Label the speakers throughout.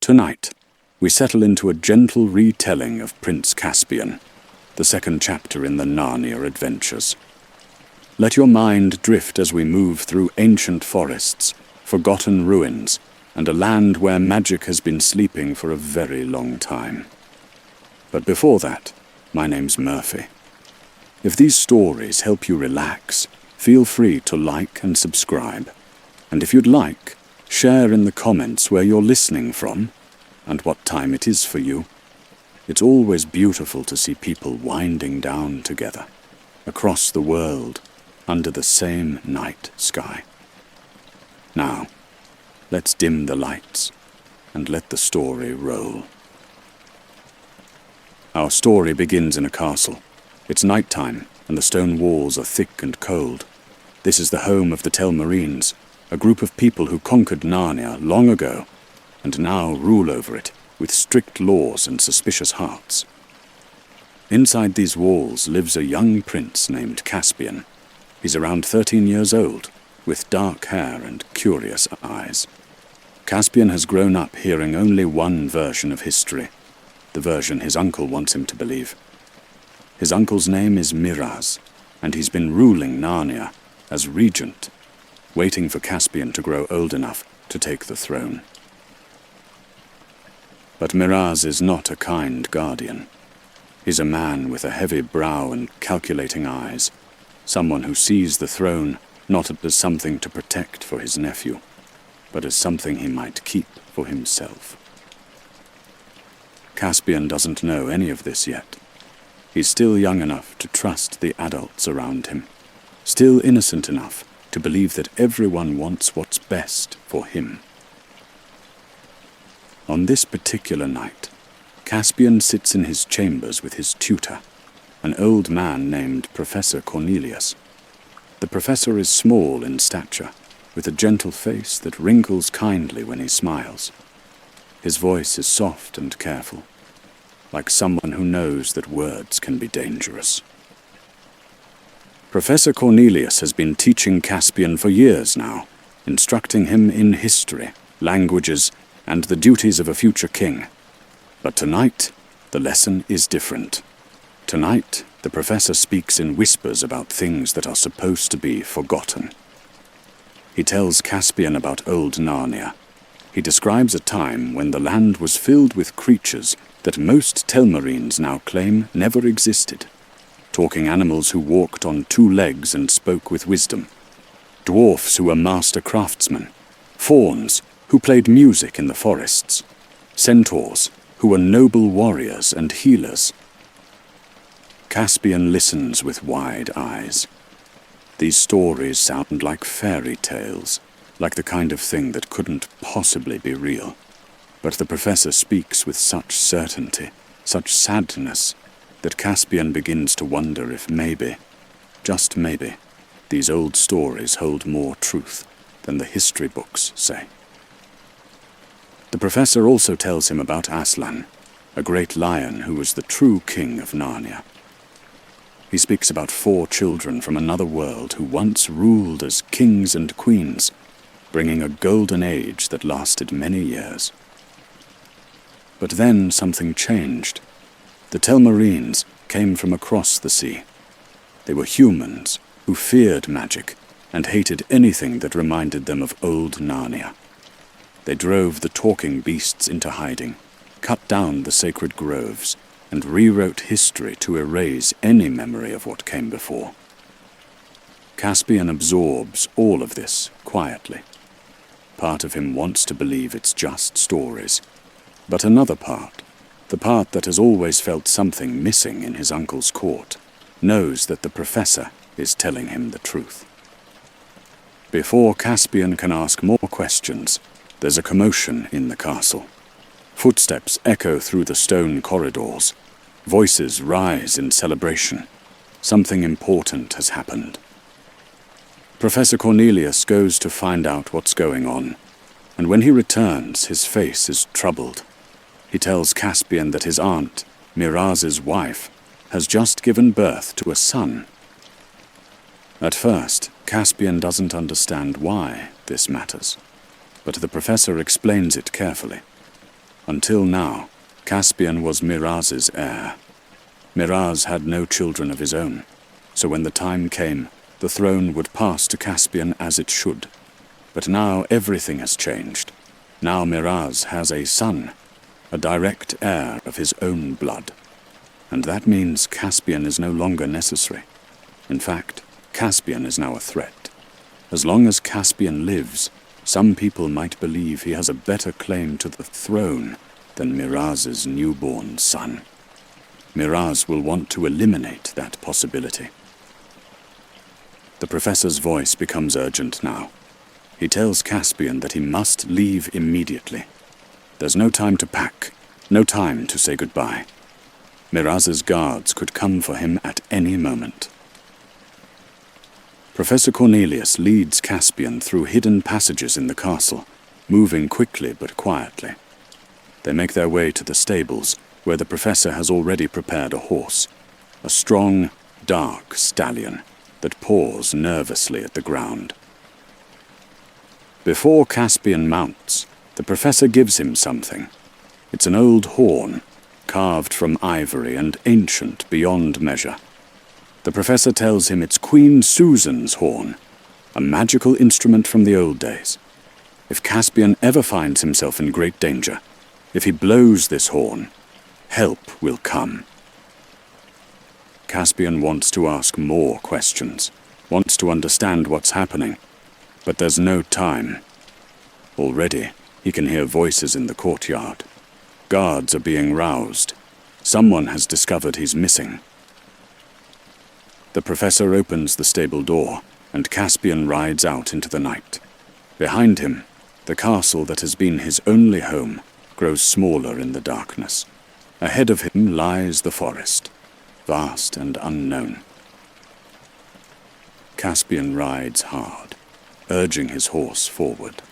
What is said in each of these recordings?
Speaker 1: Tonight, we settle into a gentle retelling of Prince Caspian, the second chapter in the Narnia adventures. Let your mind drift as we move through ancient forests, forgotten ruins, and a land where magic has been sleeping for a very long time. But before that, my name's Murphy. If these stories help you relax, feel free to like and subscribe. And if you'd like, share in the comments where you're listening from and what time it is for you. It's always beautiful to see people winding down together, across the world, under the same night sky. Now, let's dim the lights and let the story roll. Our story begins in a castle. It's nighttime, and the stone walls are thick and cold. This is the home of the Telmarines, a group of people who conquered Narnia long ago, and now rule over it with strict laws and suspicious hearts. Inside these walls lives a young prince named Caspian. He's around 13 years old, with dark hair and curious eyes. Caspian has grown up hearing only one version of history, the version his uncle wants him to believe. His uncle's name is Miraz, and he's been ruling Narnia as regent, waiting for Caspian to grow old enough to take the throne. But Miraz is not a kind guardian. He's a man with a heavy brow and calculating eyes, someone who sees the throne not as something to protect for his nephew, but as something he might keep for himself. Caspian doesn't know any of this yet. He's still young enough to trust the adults around him, still innocent enough to believe that everyone wants what's best for him. On this particular night, Caspian sits in his chambers with his tutor, an old man named Professor Cornelius. The professor is small in stature, with a gentle face that wrinkles kindly when he smiles. His voice is soft and careful, like someone who knows that words can be dangerous. Professor Cornelius has been teaching Caspian for years now, instructing him in history, languages, and the duties of a future king. But tonight, the lesson is different. Tonight, the professor speaks in whispers about things that are supposed to be forgotten. He tells Caspian about old Narnia. He describes a time when the land was filled with creatures that most Telmarines now claim never existed. Talking animals who walked on two legs and spoke with wisdom. Dwarfs who were master craftsmen. Fauns who played music in the forests. Centaurs who were noble warriors and healers. Caspian listens with wide eyes. These stories sound like fairy tales, like the kind of thing that couldn't possibly be real. But the professor speaks with such certainty, such sadness, that Caspian begins to wonder if maybe, just maybe, these old stories hold more truth than the history books say. The professor also tells him about Aslan, a great lion who was the true king of Narnia. He speaks about 4 children from another world who once ruled as kings and queens, bringing a golden age that lasted many years. But then something changed. The Telmarines came from across the sea. They were humans who feared magic and hated anything that reminded them of old Narnia. They drove the talking beasts into hiding, cut down the sacred groves, and rewrote history to erase any memory of what came before. Caspian absorbs all of this quietly. Part of him wants to believe it's just stories, but another part, the part that has always felt something missing in his uncle's court, knows that the professor is telling him the truth. Before Caspian can ask more questions, there's a commotion in the castle. Footsteps echo through the stone corridors. Voices rise in celebration. Something important has happened. Professor Cornelius goes to find out what's going on, and when he returns, his face is troubled. He tells Caspian that his aunt, Miraz's wife, has just given birth to a son. At first, Caspian doesn't understand why this matters, but the professor explains it carefully. Until now, Caspian was Miraz's heir. Miraz had no children of his own, so when the time came, the throne would pass to Caspian as it should. But now everything has changed. Now Miraz has a son, a direct heir of his own blood. And that means Caspian is no longer necessary. In fact, Caspian is now a threat. As long as Caspian lives, some people might believe he has a better claim to the throne than Miraz's newborn son. Miraz will want to eliminate that possibility. The professor's voice becomes urgent now. He tells Caspian that he must leave immediately. There's no time to pack, no time to say goodbye. Miraz's guards could come for him at any moment. Professor Cornelius leads Caspian through hidden passages in the castle, moving quickly but quietly. They make their way to the stables, where the professor has already prepared a horse, a strong, dark stallion that paws nervously at the ground. Before Caspian mounts, the professor gives him something. It's an old horn, carved from ivory and ancient beyond measure. The professor tells him it's Queen Susan's horn, a magical instrument from the old days. If Caspian ever finds himself in great danger, if he blows this horn, help will come. Caspian wants to ask more questions, wants to understand what's happening, but there's no time. Already, he can hear voices in the courtyard. Guards are being roused. Someone has discovered he's missing. The professor opens the stable door, and Caspian rides out into the night. Behind him, the castle that has been his only home grows smaller in the darkness. Ahead of him lies the forest, vast and unknown. Caspian rides hard, urging his horse forward.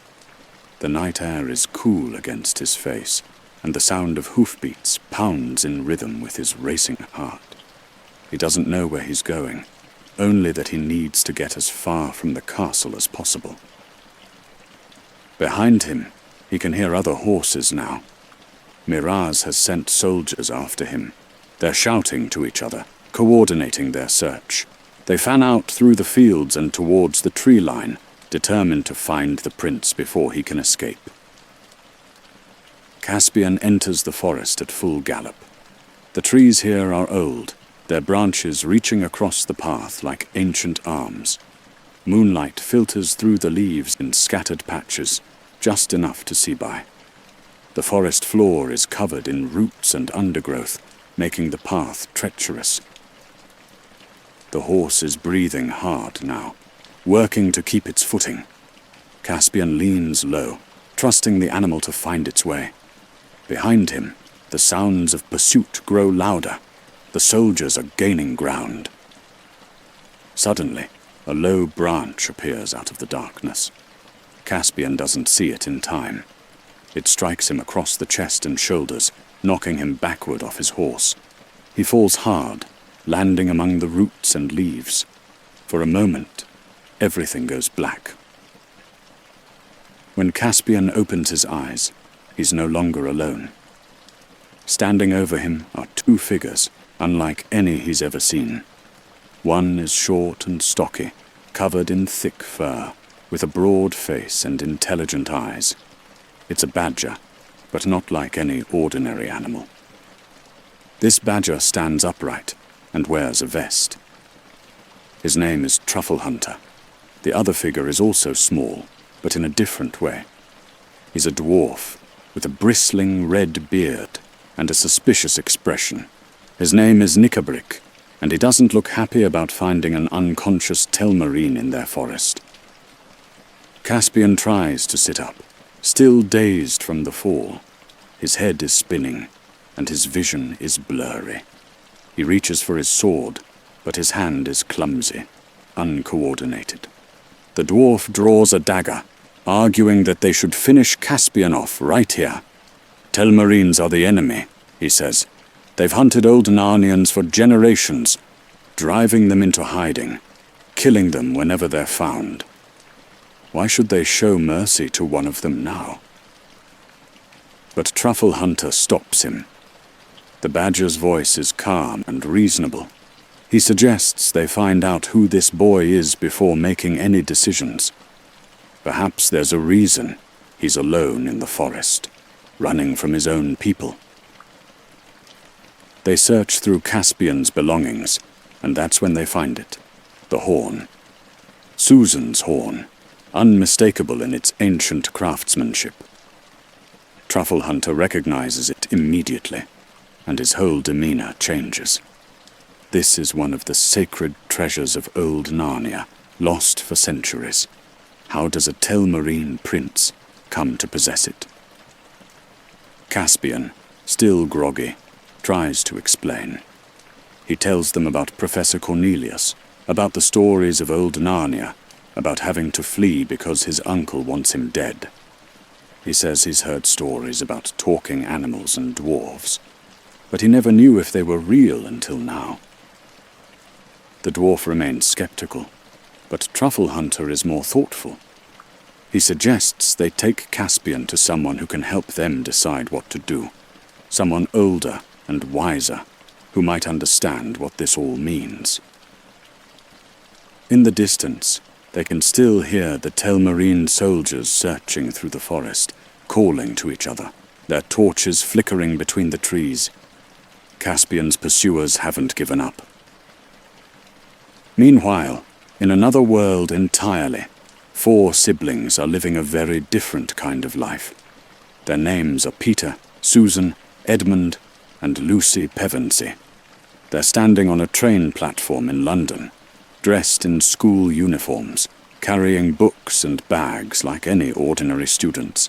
Speaker 1: The night air is cool against his face, and the sound of hoofbeats pounds in rhythm with his racing heart. He doesn't know where he's going, only that he needs to get as far from the castle as possible. Behind him, he can hear other horses now. Miraz has sent soldiers after him. They're shouting to each other, coordinating their search. They fan out through the fields and towards the tree line, determined to find the prince before he can escape. Caspian enters the forest at full gallop. The trees here are old, their branches reaching across the path like ancient arms. Moonlight filters through the leaves in scattered patches, just enough to see by. The forest floor is covered in roots and undergrowth, making the path treacherous. The horse is breathing hard now, working to keep its footing. Caspian leans low, trusting the animal to find its way. Behind him, the sounds of pursuit grow louder. The soldiers are gaining ground. Suddenly, a low branch appears out of the darkness. Caspian doesn't see it in time. It strikes him across the chest and shoulders, knocking him backward off his horse. He falls hard, landing among the roots and leaves. For a moment, everything goes black. When Caspian opens his eyes, he's no longer alone. Standing over him are two figures, unlike any he's ever seen. One is short and stocky, covered in thick fur, with a broad face and intelligent eyes. It's a badger, but not like any ordinary animal. This badger stands upright and wears a vest. His name is Truffle Hunter. The other figure is also small, but in a different way. He's a dwarf, with a bristling red beard and a suspicious expression. His name is Nickabrick, and he doesn't look happy about finding an unconscious Telmarine in their forest. Caspian tries to sit up, still dazed from the fall. His head is spinning, and his vision is blurry. He reaches for his sword, but his hand is clumsy, uncoordinated. The dwarf draws a dagger, arguing that they should finish Caspian off right here. Telmarines are the enemy, he says. They've hunted old Narnians for generations, driving them into hiding, killing them whenever they're found. Why should they show mercy to one of them now? But Truffle Hunter stops him. The badger's voice is calm and reasonable. He suggests they find out who this boy is before making any decisions. Perhaps there's a reason he's alone in the forest, running from his own people. They search through Caspian's belongings, and that's when they find it. The horn. Susan's horn, unmistakable in its ancient craftsmanship. Truffle Hunter recognizes it immediately, and his whole demeanor changes. This is one of the sacred treasures of old Narnia, lost for centuries. How does a Telmarine prince come to possess it? Caspian, still groggy, tries to explain. He tells them about Professor Cornelius, about the stories of old Narnia, about having to flee because his uncle wants him dead. He says he's heard stories about talking animals and dwarves, but he never knew if they were real until now. The dwarf remains skeptical, but Truffle Hunter is more thoughtful. He suggests they take Caspian to someone who can help them decide what to do, someone older and wiser, who might understand what this all means. In the distance, they can still hear the Telmarine soldiers searching through the forest, calling to each other, their torches flickering between the trees. Caspian's pursuers haven't given up. Meanwhile, in another world entirely, 4 siblings are living a very different kind of life. Their names are Peter, Susan, Edmund, and Lucy Pevensie. They're standing on a train platform in London, dressed in school uniforms, carrying books and bags like any ordinary students.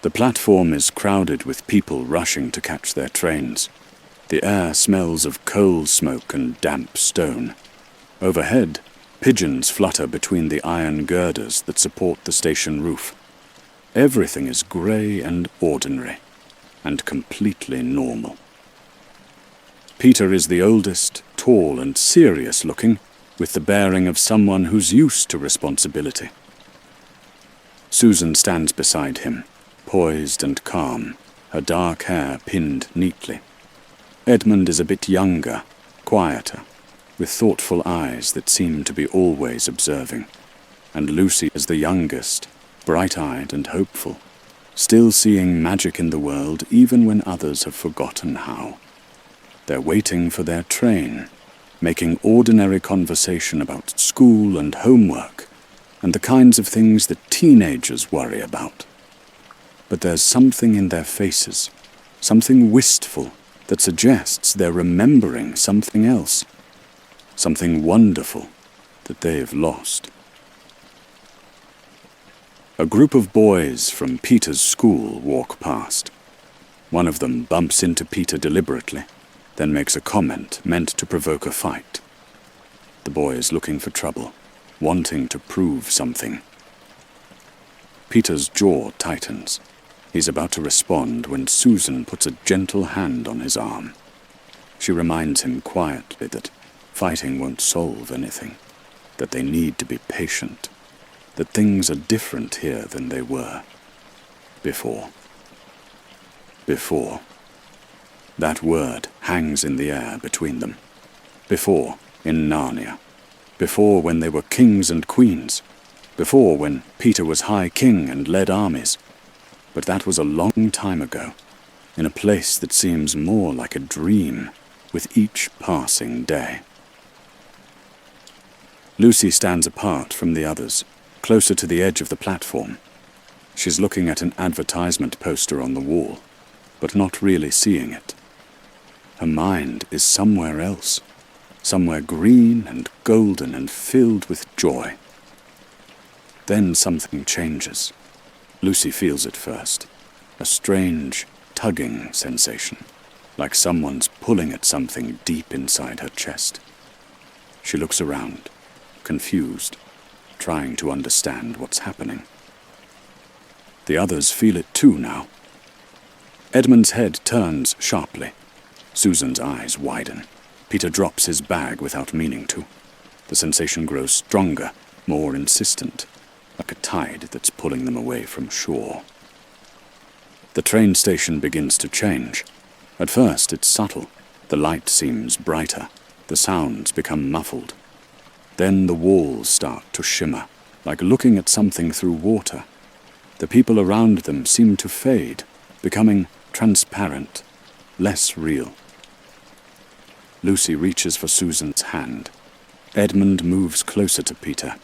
Speaker 1: The platform is crowded with people rushing to catch their trains. The air smells of coal smoke and damp stone. Overhead, pigeons flutter between the iron girders that support the station roof. Everything is grey and ordinary, and completely normal. Peter is the oldest, tall and serious-looking, with the bearing of someone who's used to responsibility. Susan stands beside him, poised and calm, her dark hair pinned neatly. Edmund is a bit younger, quieter, with thoughtful eyes that seem to be always observing. And Lucy is the youngest, bright-eyed and hopeful, still seeing magic in the world even when others have forgotten how. They're waiting for their train, making ordinary conversation about school and homework, and the kinds of things that teenagers worry about. But there's something in their faces, something wistful, that suggests they're remembering something else, something wonderful that they've lost. A group of boys from Peter's school walk past. One of them bumps into Peter deliberately, then makes a comment meant to provoke a fight. The boy is looking for trouble, wanting to prove something. Peter's jaw tightens. He's about to respond when Susan puts a gentle hand on his arm. She reminds him quietly that fighting won't solve anything, that they need to be patient, that things are different here than they were before. Before. That word hangs in the air between them. Before, in Narnia. Before, when they were kings and queens. Before, when Peter was High King and led armies. But that was a long time ago, in a place that seems more like a dream with each passing day. Lucy stands apart from the others, closer to the edge of the platform. She's looking at an advertisement poster on the wall, but not really seeing it. Her mind is somewhere else, somewhere green and golden and filled with joy. Then something changes. Lucy feels it first, a strange, tugging sensation, like someone's pulling at something deep inside her chest. She looks around, confused, trying to understand what's happening. The others feel it too now. Edmund's head turns sharply. Susan's eyes widen. Peter drops his bag without meaning to. The sensation grows stronger, more insistent, like a tide that's pulling them away from shore. The train station begins to change. At first it's subtle. The light seems brighter. The sounds become muffled. Then the walls start to shimmer, like looking at something through water. The people around them seem to fade, becoming transparent, less real. Lucy reaches for Susan's hand. Edmund moves closer to Peter.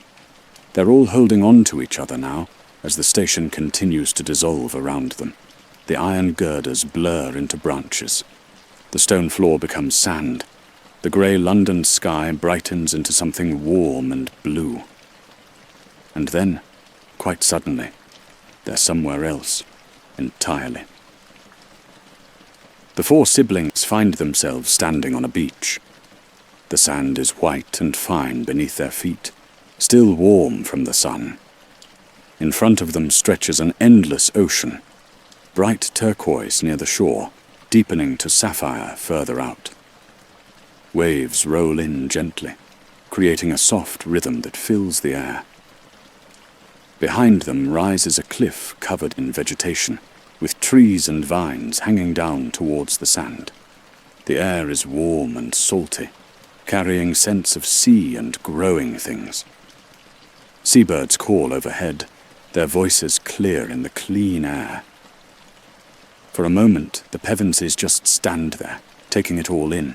Speaker 1: They're all holding on to each other now, as the station continues to dissolve around them. The iron girders blur into branches. The stone floor becomes sand. The grey London sky brightens into something warm and blue. And then, quite suddenly, they're somewhere else, entirely. The four siblings find themselves standing on a beach. The sand is white and fine beneath their feet, still warm from the sun. In front of them stretches an endless ocean, bright turquoise near the shore, deepening to sapphire further out. Waves roll in gently, creating a soft rhythm that fills the air. Behind them rises a cliff covered in vegetation, with trees and vines hanging down towards the sand. The air is warm and salty, carrying scents of sea and growing things. Seabirds call overhead, their voices clear in the clean air. For a moment, the Pevensies just stand there, taking it all in.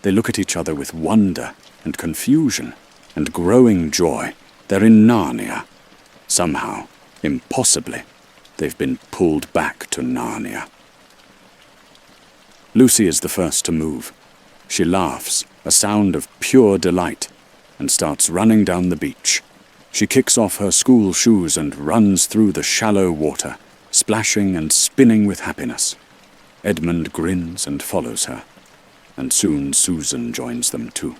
Speaker 1: They look at each other with wonder and confusion and growing joy. They're in Narnia. Somehow, impossibly, they've been pulled back to Narnia. Lucy is the first to move. She laughs, a sound of pure delight, and starts running down the beach. She kicks off her school shoes and runs through the shallow water, splashing and spinning with happiness. Edmund grins and follows her, and soon Susan joins them too.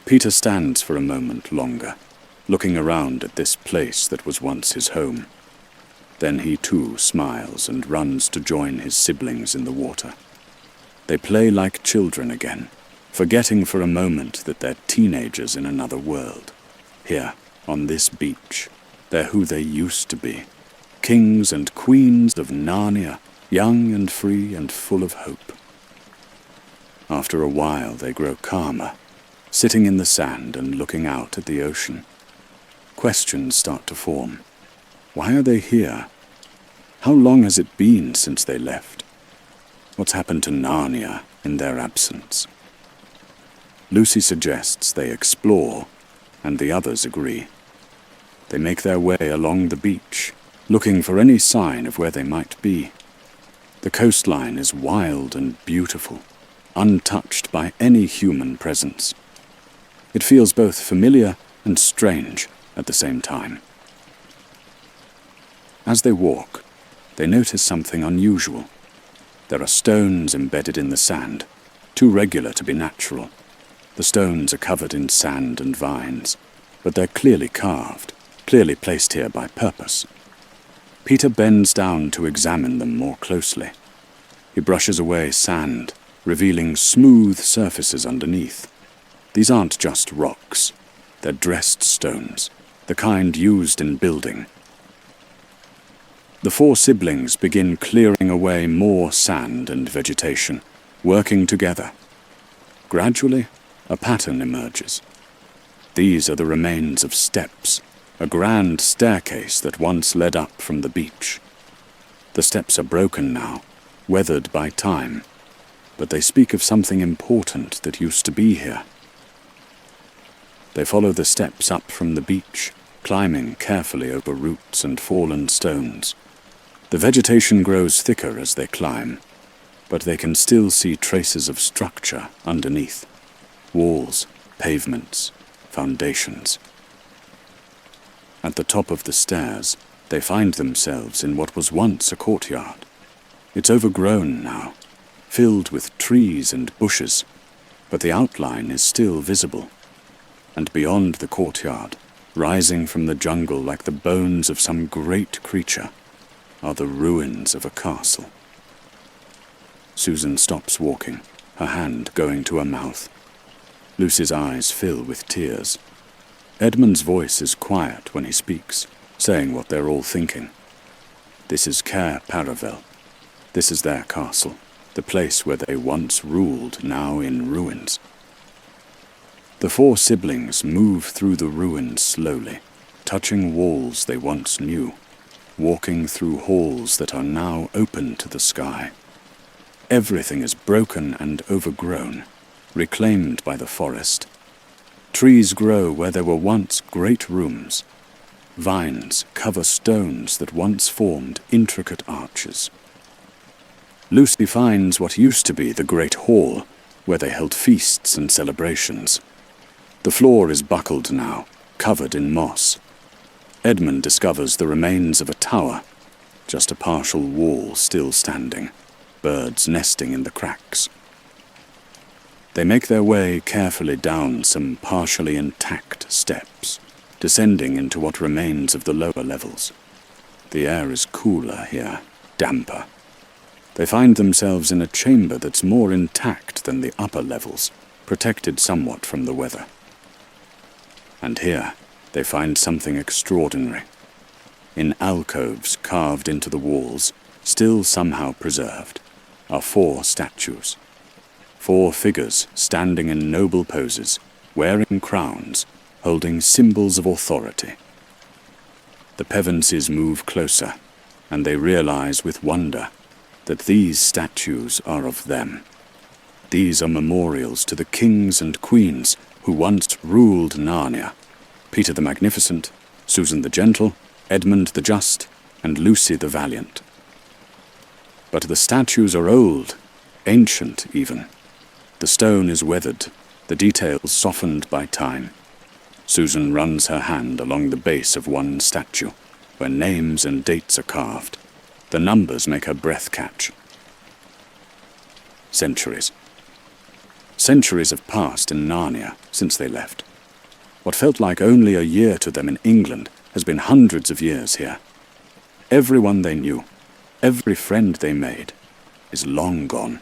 Speaker 1: Peter stands for a moment longer, looking around at this place that was once his home. Then he too smiles and runs to join his siblings in the water. They play like children again, forgetting for a moment that they're teenagers in another world. Here, on this beach, they're who they used to be, kings and queens of Narnia, young and free and full of hope. After a while they grow calmer, sitting in the sand and looking out at the ocean. Questions start to form. Why are they here? How long has it been since they left? What's happened to Narnia in their absence? Lucy suggests they explore, and the others agree. They make their way along the beach, looking for any sign of where they might be. The coastline is wild and beautiful, untouched by any human presence. It feels both familiar and strange at the same time. As they walk, they notice something unusual. There are stones embedded in the sand, too regular to be natural. The stones are covered in sand and vines, but they're clearly carved, clearly placed here by purpose. Peter bends down to examine them more closely. He brushes away sand, revealing smooth surfaces underneath. These aren't just rocks. They're dressed stones, the kind used in building. The four siblings begin clearing away more sand and vegetation, working together. Gradually, a pattern emerges. These are the remains of steps, a grand staircase that once led up from the beach. The steps are broken now, weathered by time, but they speak of something important that used to be here. They follow the steps up from the beach, climbing carefully over roots and fallen stones. The vegetation grows thicker as they climb, but they can still see traces of structure underneath. Walls, pavements, foundations. At the top of the stairs, they find themselves in what was once a courtyard. It's overgrown now, filled with trees and bushes, but the outline is still visible. And beyond the courtyard, rising from the jungle like the bones of some great creature, are the ruins of a castle. Susan stops walking, her hand going to her mouth. Lucy's eyes fill with tears. Edmund's voice is quiet when he speaks, saying what they're all thinking. This is Cair Paravel. This is their castle, the place where they once ruled, now in ruins. The four siblings move through the ruins slowly, touching walls they once knew, walking through halls that are now open to the sky. Everything is broken and overgrown, reclaimed by the forest. Trees grow where there were once great rooms. Vines cover stones that once formed intricate arches. Lucy finds what used to be the great hall, where they held feasts and celebrations. The floor is buckled now, covered in moss. Edmund discovers the remains of a tower, just a partial wall still standing, birds nesting in the cracks. They make their way carefully down some partially intact steps, descending into what remains of the lower levels. The air is cooler here, damper. They find themselves in a chamber that's more intact than the upper levels, protected somewhat from the weather. And here they find something extraordinary. In alcoves carved into the walls, still somehow preserved, are 4 statues. 4 figures standing in noble poses, wearing crowns, holding symbols of authority. The Pevensies move closer, and they realize with wonder that these statues are of them. These are memorials to the kings and queens who once ruled Narnia: Peter the Magnificent, Susan the Gentle, Edmund the Just, and Lucy the Valiant. But the statues are old, ancient even. The stone is weathered, the details softened by time. Susan runs her hand along the base of one statue, where names and dates are carved. The numbers make her breath catch. Centuries. Centuries have passed in Narnia since they left. What felt like only a year to them in England has been hundreds of years here. Everyone they knew, every friend they made, is long gone.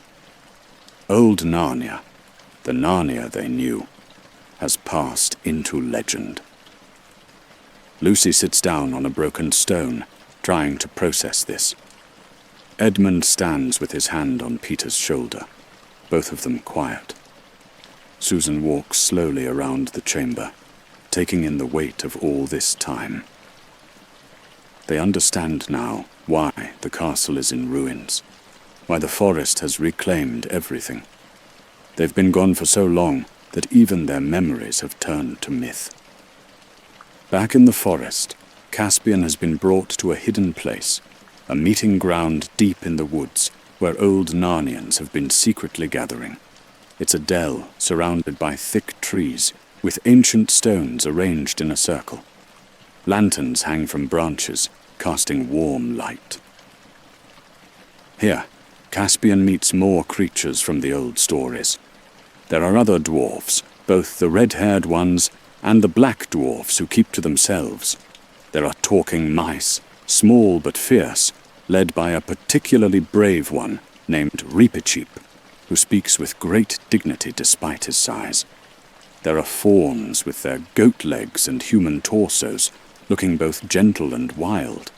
Speaker 1: Old Narnia, the Narnia they knew, has passed into legend. Lucy sits down on a broken stone, trying to process this. Edmund stands with his hand on Peter's shoulder, both of them quiet. Susan walks slowly around the chamber, taking in the weight of all this time. They understand now why the castle is in ruins, why the forest has reclaimed everything. They've been gone for so long that even their memories have turned to myth. Back in the forest, Caspian has been brought to a hidden place, a meeting ground deep in the woods where old Narnians have been secretly gathering. It's a dell surrounded by thick trees with ancient stones arranged in a circle. Lanterns hang from branches, casting warm light. Here, Caspian meets more creatures from the old stories. There are other dwarfs, both the red-haired ones and the black dwarfs who keep to themselves. There are talking mice, small but fierce, led by a particularly brave one named Reepicheep, who speaks with great dignity despite his size. There are fauns with their goat legs and human torsos, looking both gentle and wild.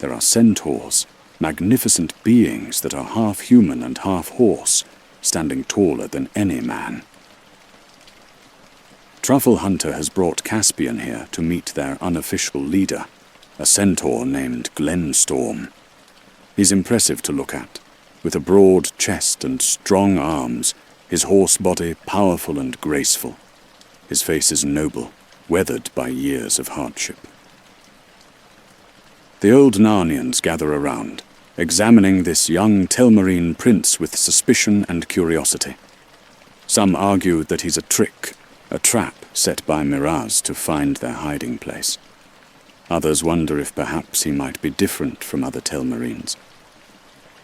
Speaker 1: There are centaurs, magnificent beings that are half human and half horse, standing taller than any man. Truffle Hunter has brought Caspian here to meet their unofficial leader, a centaur named Glenstorm. He's impressive to look at, with a broad chest and strong arms, his horse body powerful and graceful. His face is noble, weathered by years of hardship. The old Narnians gather around, examining this young Telmarine prince with suspicion and curiosity. Some argue that he's a trick, a trap set by Miraz to find their hiding place. Others wonder if perhaps he might be different from other Telmarines,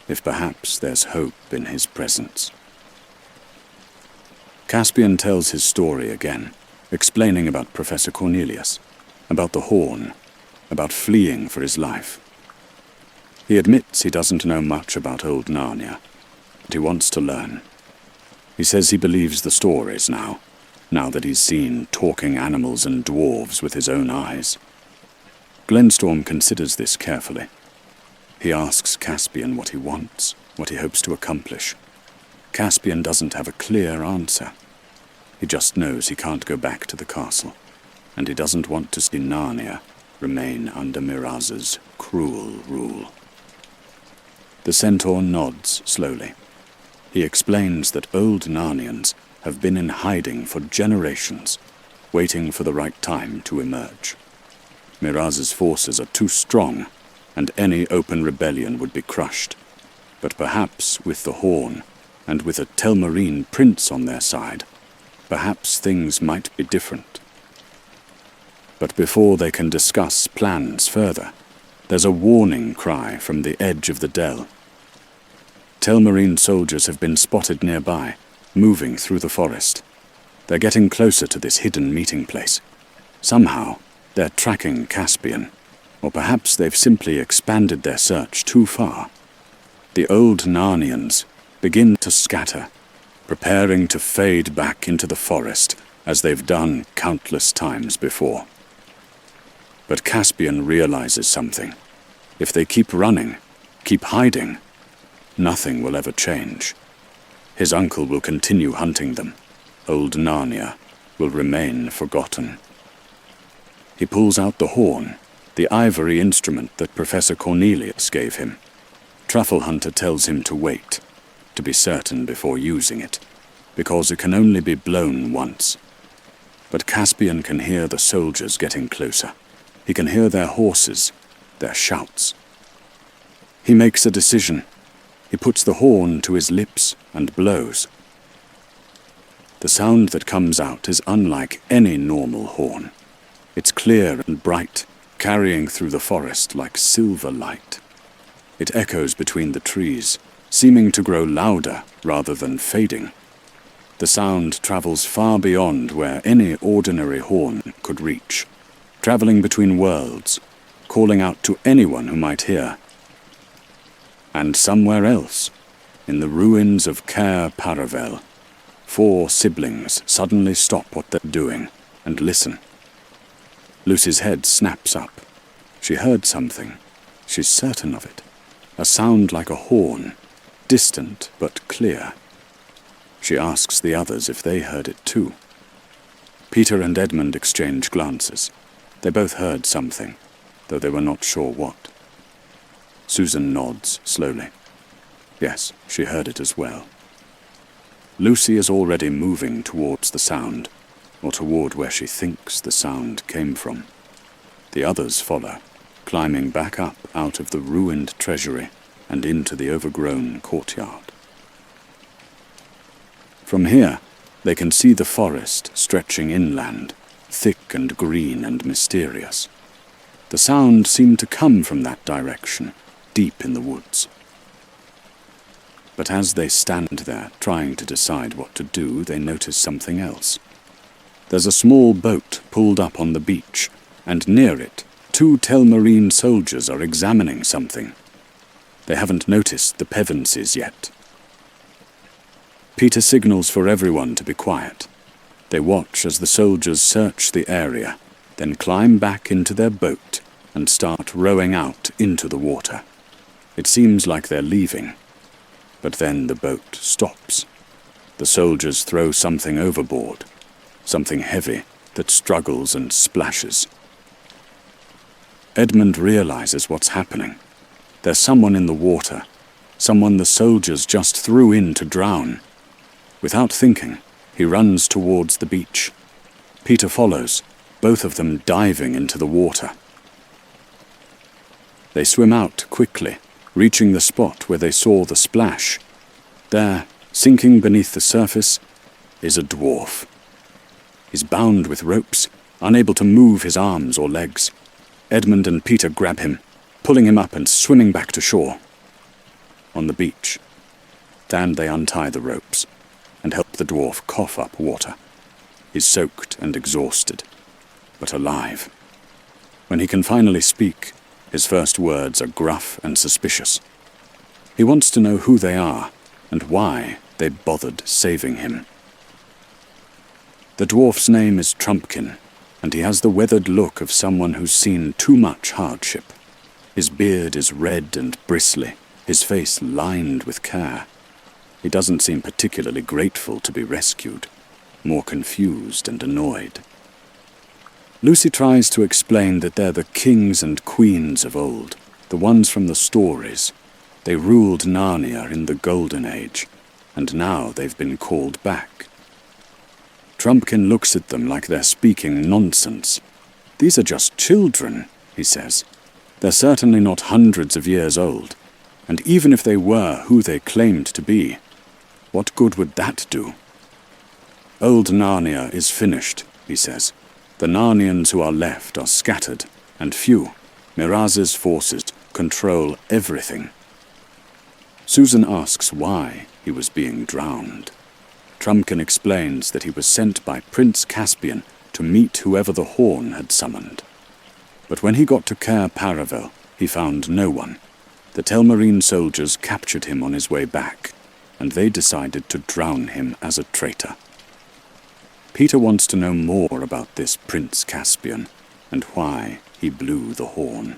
Speaker 1: if perhaps there's hope in his presence. Caspian tells his story again, explaining about Professor Cornelius, about the horn, about fleeing for his life. He admits he doesn't know much about old Narnia, but he wants to learn. He says he believes the stories now that he's seen talking animals and dwarves with his own eyes. Glenstorm considers this carefully. He asks Caspian what he wants, what he hopes to accomplish. Caspian doesn't have a clear answer. He just knows he can't go back to the castle, and he doesn't want to see Narnia remain under Miraz's cruel rule. The centaur nods slowly. He explains that old Narnians have been in hiding for generations, waiting for the right time to emerge. Miraz's forces are too strong, and any open rebellion would be crushed. But perhaps with the Horn, and with a Telmarine prince on their side, perhaps things might be different. But before they can discuss plans further, there's a warning cry from the edge of the dell. Telmarine soldiers have been spotted nearby, moving through the forest. They're getting closer to this hidden meeting place. Somehow, they're tracking Caspian, or perhaps they've simply expanded their search too far. The old Narnians begin to scatter, preparing to fade back into the forest as they've done countless times before. But Caspian realizes something. If they keep running, keep hiding, nothing will ever change. His uncle will continue hunting them. Old Narnia will remain forgotten. He pulls out the horn, the ivory instrument that Professor Cornelius gave him. Truffle-hunter tells him to wait, to be certain before using it, because it can only be blown once. But Caspian can hear the soldiers getting closer. He can hear their horses, their shouts. He makes a decision. He puts the horn to his lips and blows. The sound that comes out is unlike any normal horn. It's clear and bright, carrying through the forest like silver light. It echoes between the trees, seeming to grow louder rather than fading. The sound travels far beyond where any ordinary horn could reach, traveling between worlds, calling out to anyone who might hear. And somewhere else, in the ruins of Caer Paravel, 4 siblings suddenly stop what they're doing and listen. Lucy's head snaps up. She heard something. She's certain of it. A sound like a horn, distant but clear. She asks the others if they heard it too. Peter and Edmund exchange glances. They both heard something, though they were not sure what. Susan nods slowly. Yes, she heard it as well. Lucy is already moving towards the sound, or toward where she thinks the sound came from. The others follow, climbing back up out of the ruined treasury and into the overgrown courtyard. From here, they can see the forest stretching inland, thick and green and mysterious. The sound seemed to come from that direction, deep in the woods. But as they stand there, trying to decide what to do, they notice something else. There's a small boat pulled up on the beach, and near it, 2 Telmarine soldiers are examining something. They haven't noticed the Pevensies yet. Peter signals for everyone to be quiet. They watch as the soldiers search the area, then climb back into their boat and start rowing out into the water. It seems like they're leaving. But then the boat stops. The soldiers throw something overboard, something heavy that struggles and splashes. Edmund realizes what's happening. There's someone in the water, someone the soldiers just threw in to drown. Without thinking, he runs towards the beach. Peter follows, both of them diving into the water. They swim out quickly, reaching the spot where they saw the splash. There, sinking beneath the surface, is a dwarf. He's bound with ropes, unable to move his arms or legs. Edmund and Peter grab him, pulling him up and swimming back to shore. On the beach, they untie the ropes and help the dwarf cough up water. He's soaked and exhausted, but alive. When he can finally speak, his first words are gruff and suspicious. He wants to know who they are and why they bothered saving him. The dwarf's name is Trumpkin, and he has the weathered look of someone who's seen too much hardship. His beard is red and bristly, his face lined with care. He doesn't seem particularly grateful to be rescued, more confused and annoyed. Lucy tries to explain that they're the kings and queens of old, the ones from the stories. They ruled Narnia in the Golden Age, and now they've been called back. Trumpkin looks at them like they're speaking nonsense. These are just children, he says. They're certainly not hundreds of years old, and even if they were who they claimed to be, what good would that do? Old Narnia is finished, he says. The Narnians who are left are scattered, and few. Miraz's forces control everything. Susan asks why he was being drowned. Trumpkin explains that he was sent by Prince Caspian to meet whoever the Horn had summoned. But when he got to Cair Paravel, he found no one. The Telmarine soldiers captured him on his way back, and they decided to drown him as a traitor. Peter wants to know more about this Prince Caspian, and why he blew the horn.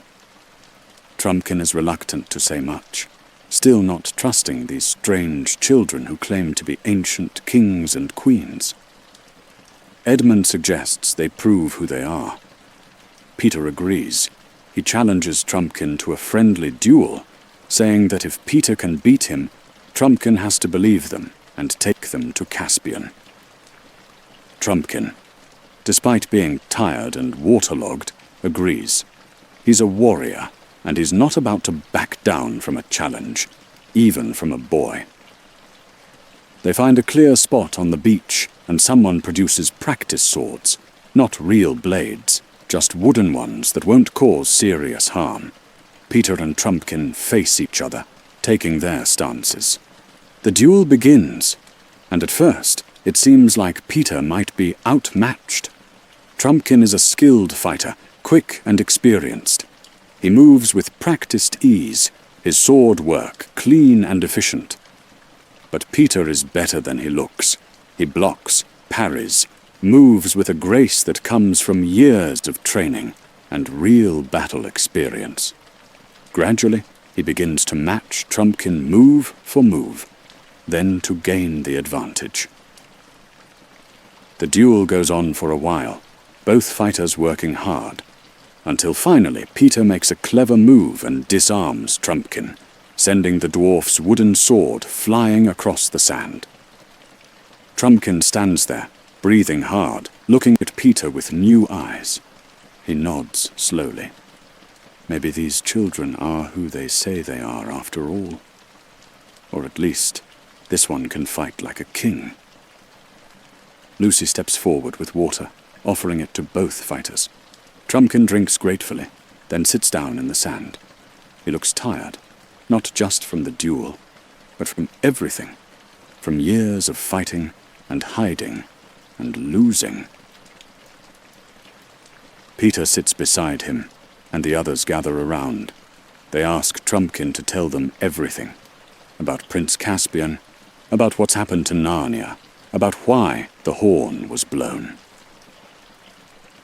Speaker 1: Trumpkin is reluctant to say much, still not trusting these strange children who claim to be ancient kings and queens. Edmund suggests they prove who they are. Peter agrees. He challenges Trumpkin to a friendly duel, saying that if Peter can beat him, Trumpkin has to believe them and take them to Caspian. Trumpkin, despite being tired and waterlogged, agrees. He's a warrior, and he's not about to back down from a challenge, even from a boy. They find a clear spot on the beach, and someone produces practice swords, not real blades, just wooden ones that won't cause serious harm. Peter and Trumpkin face each other, taking their stances. The duel begins, and at first, it seems like Peter might be outmatched. Trumpkin is a skilled fighter, quick and experienced. He moves with practiced ease, his sword work clean and efficient. But Peter is better than he looks. He blocks, parries, moves with a grace that comes from years of training and real battle experience. Gradually, he begins to match Trumpkin move for move, then to gain the advantage. The duel goes on for a while, both fighters working hard, until finally Peter makes a clever move and disarms Trumpkin, sending the dwarf's wooden sword flying across the sand. Trumpkin stands there, breathing hard, looking at Peter with new eyes. He nods slowly. Maybe these children are who they say they are after all. Or at least, this one can fight like a king. Lucy steps forward with water, offering it to both fighters. Trumpkin drinks gratefully, then sits down in the sand. He looks tired, not just from the duel, but from everything, from years of fighting and hiding and losing. Peter sits beside him, and the others gather around. They ask Trumpkin to tell them everything, about Prince Caspian, about what's happened to Narnia, about why the horn was blown.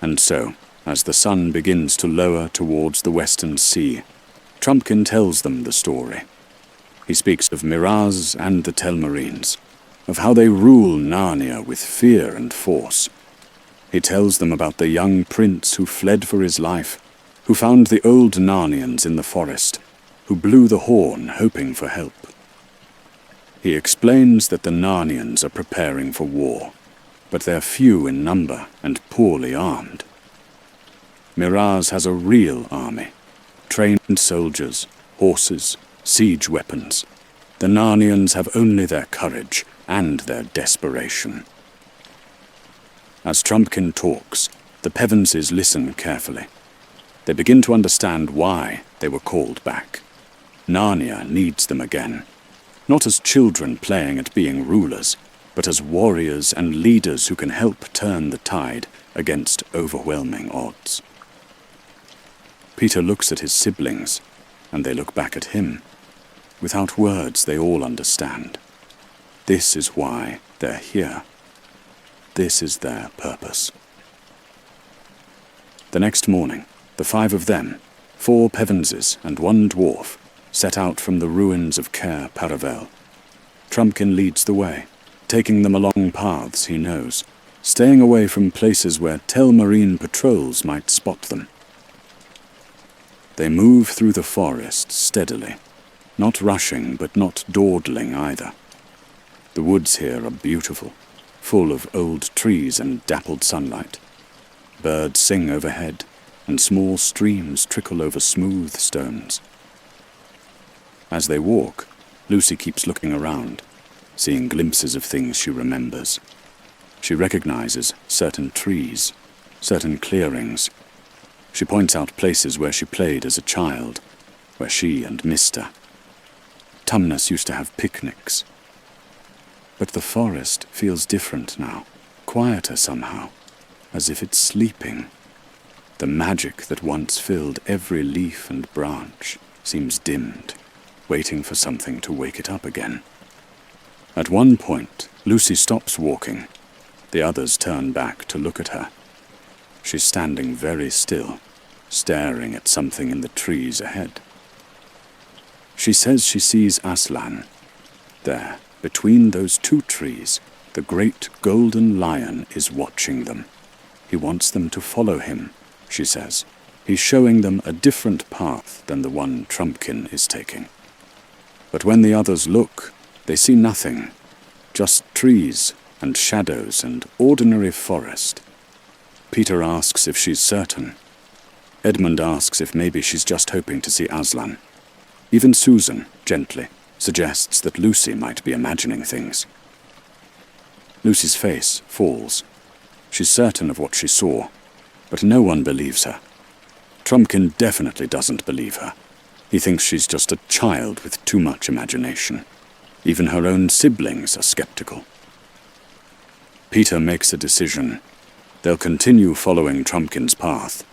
Speaker 1: And so, as the sun begins to lower towards the western sea, Trumpkin tells them the story. He speaks of Miraz and the Telmarines, of how they rule Narnia with fear and force. He tells them about the young prince who fled for his life, who found the old Narnians in the forest, who blew the horn hoping for help. He explains that the Narnians are preparing for war, but they're few in number and poorly armed. Miraz has a real army, trained soldiers, horses, siege weapons. The Narnians have only their courage and their desperation. As Trumpkin talks, the Pevensies listen carefully. They begin to understand why they were called back. Narnia needs them again, not as children playing at being rulers, but as warriors and leaders who can help turn the tide against overwhelming odds. Peter looks at his siblings, and they look back at him. Without words, they all understand. This is why they're here. This is their purpose. The next morning, the 5 of them, 4 Pevensies and 1 dwarf set out from the ruins of Cair Paravel. Trumpkin leads the way, taking them along paths he knows, staying away from places where Telmarine patrols might spot them. They move through the forest steadily, not rushing but not dawdling either. The woods here are beautiful, full of old trees and dappled sunlight. Birds sing overhead, and small streams trickle over smooth stones. As they walk, Lucy keeps looking around, seeing glimpses of things she remembers. She recognizes certain trees, certain clearings. She points out places where she played as a child, where she and Mr. Tumnus used to have picnics. But the forest feels different now, quieter somehow, as if it's sleeping. The magic that once filled every leaf and branch seems dimmed, waiting for something to wake it up again. At one point, Lucy stops walking. The others turn back to look at her. She's standing very still, staring at something in the trees ahead. She says she sees Aslan. There, between those 2 trees, the great golden lion is watching them. He wants them to follow him, she says. He's showing them a different path than the one Trumpkin is taking. But when the others look, they see nothing, just trees and shadows and ordinary forest. Peter asks if she's certain. Edmund asks if maybe she's just hoping to see Aslan. Even Susan, gently, suggests that Lucy might be imagining things. Lucy's face falls. She's certain of what she saw, but no one believes her. Trumpkin definitely doesn't believe her. He thinks she's just a child with too much imagination. Even her own siblings are skeptical. Peter makes a decision. They'll continue following Trumpkin's path.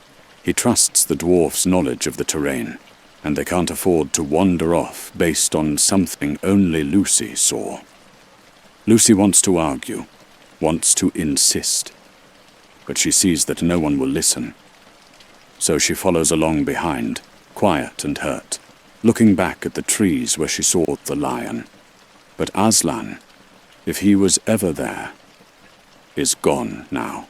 Speaker 1: He trusts the dwarf's knowledge of the terrain, and they can't afford to wander off based on something only Lucy saw. Lucy wants to argue, wants to insist, but she sees that no one will listen. So she follows along behind, quiet and hurt, looking back at the trees where she saw the lion. But Aslan, if he was ever there, is gone now.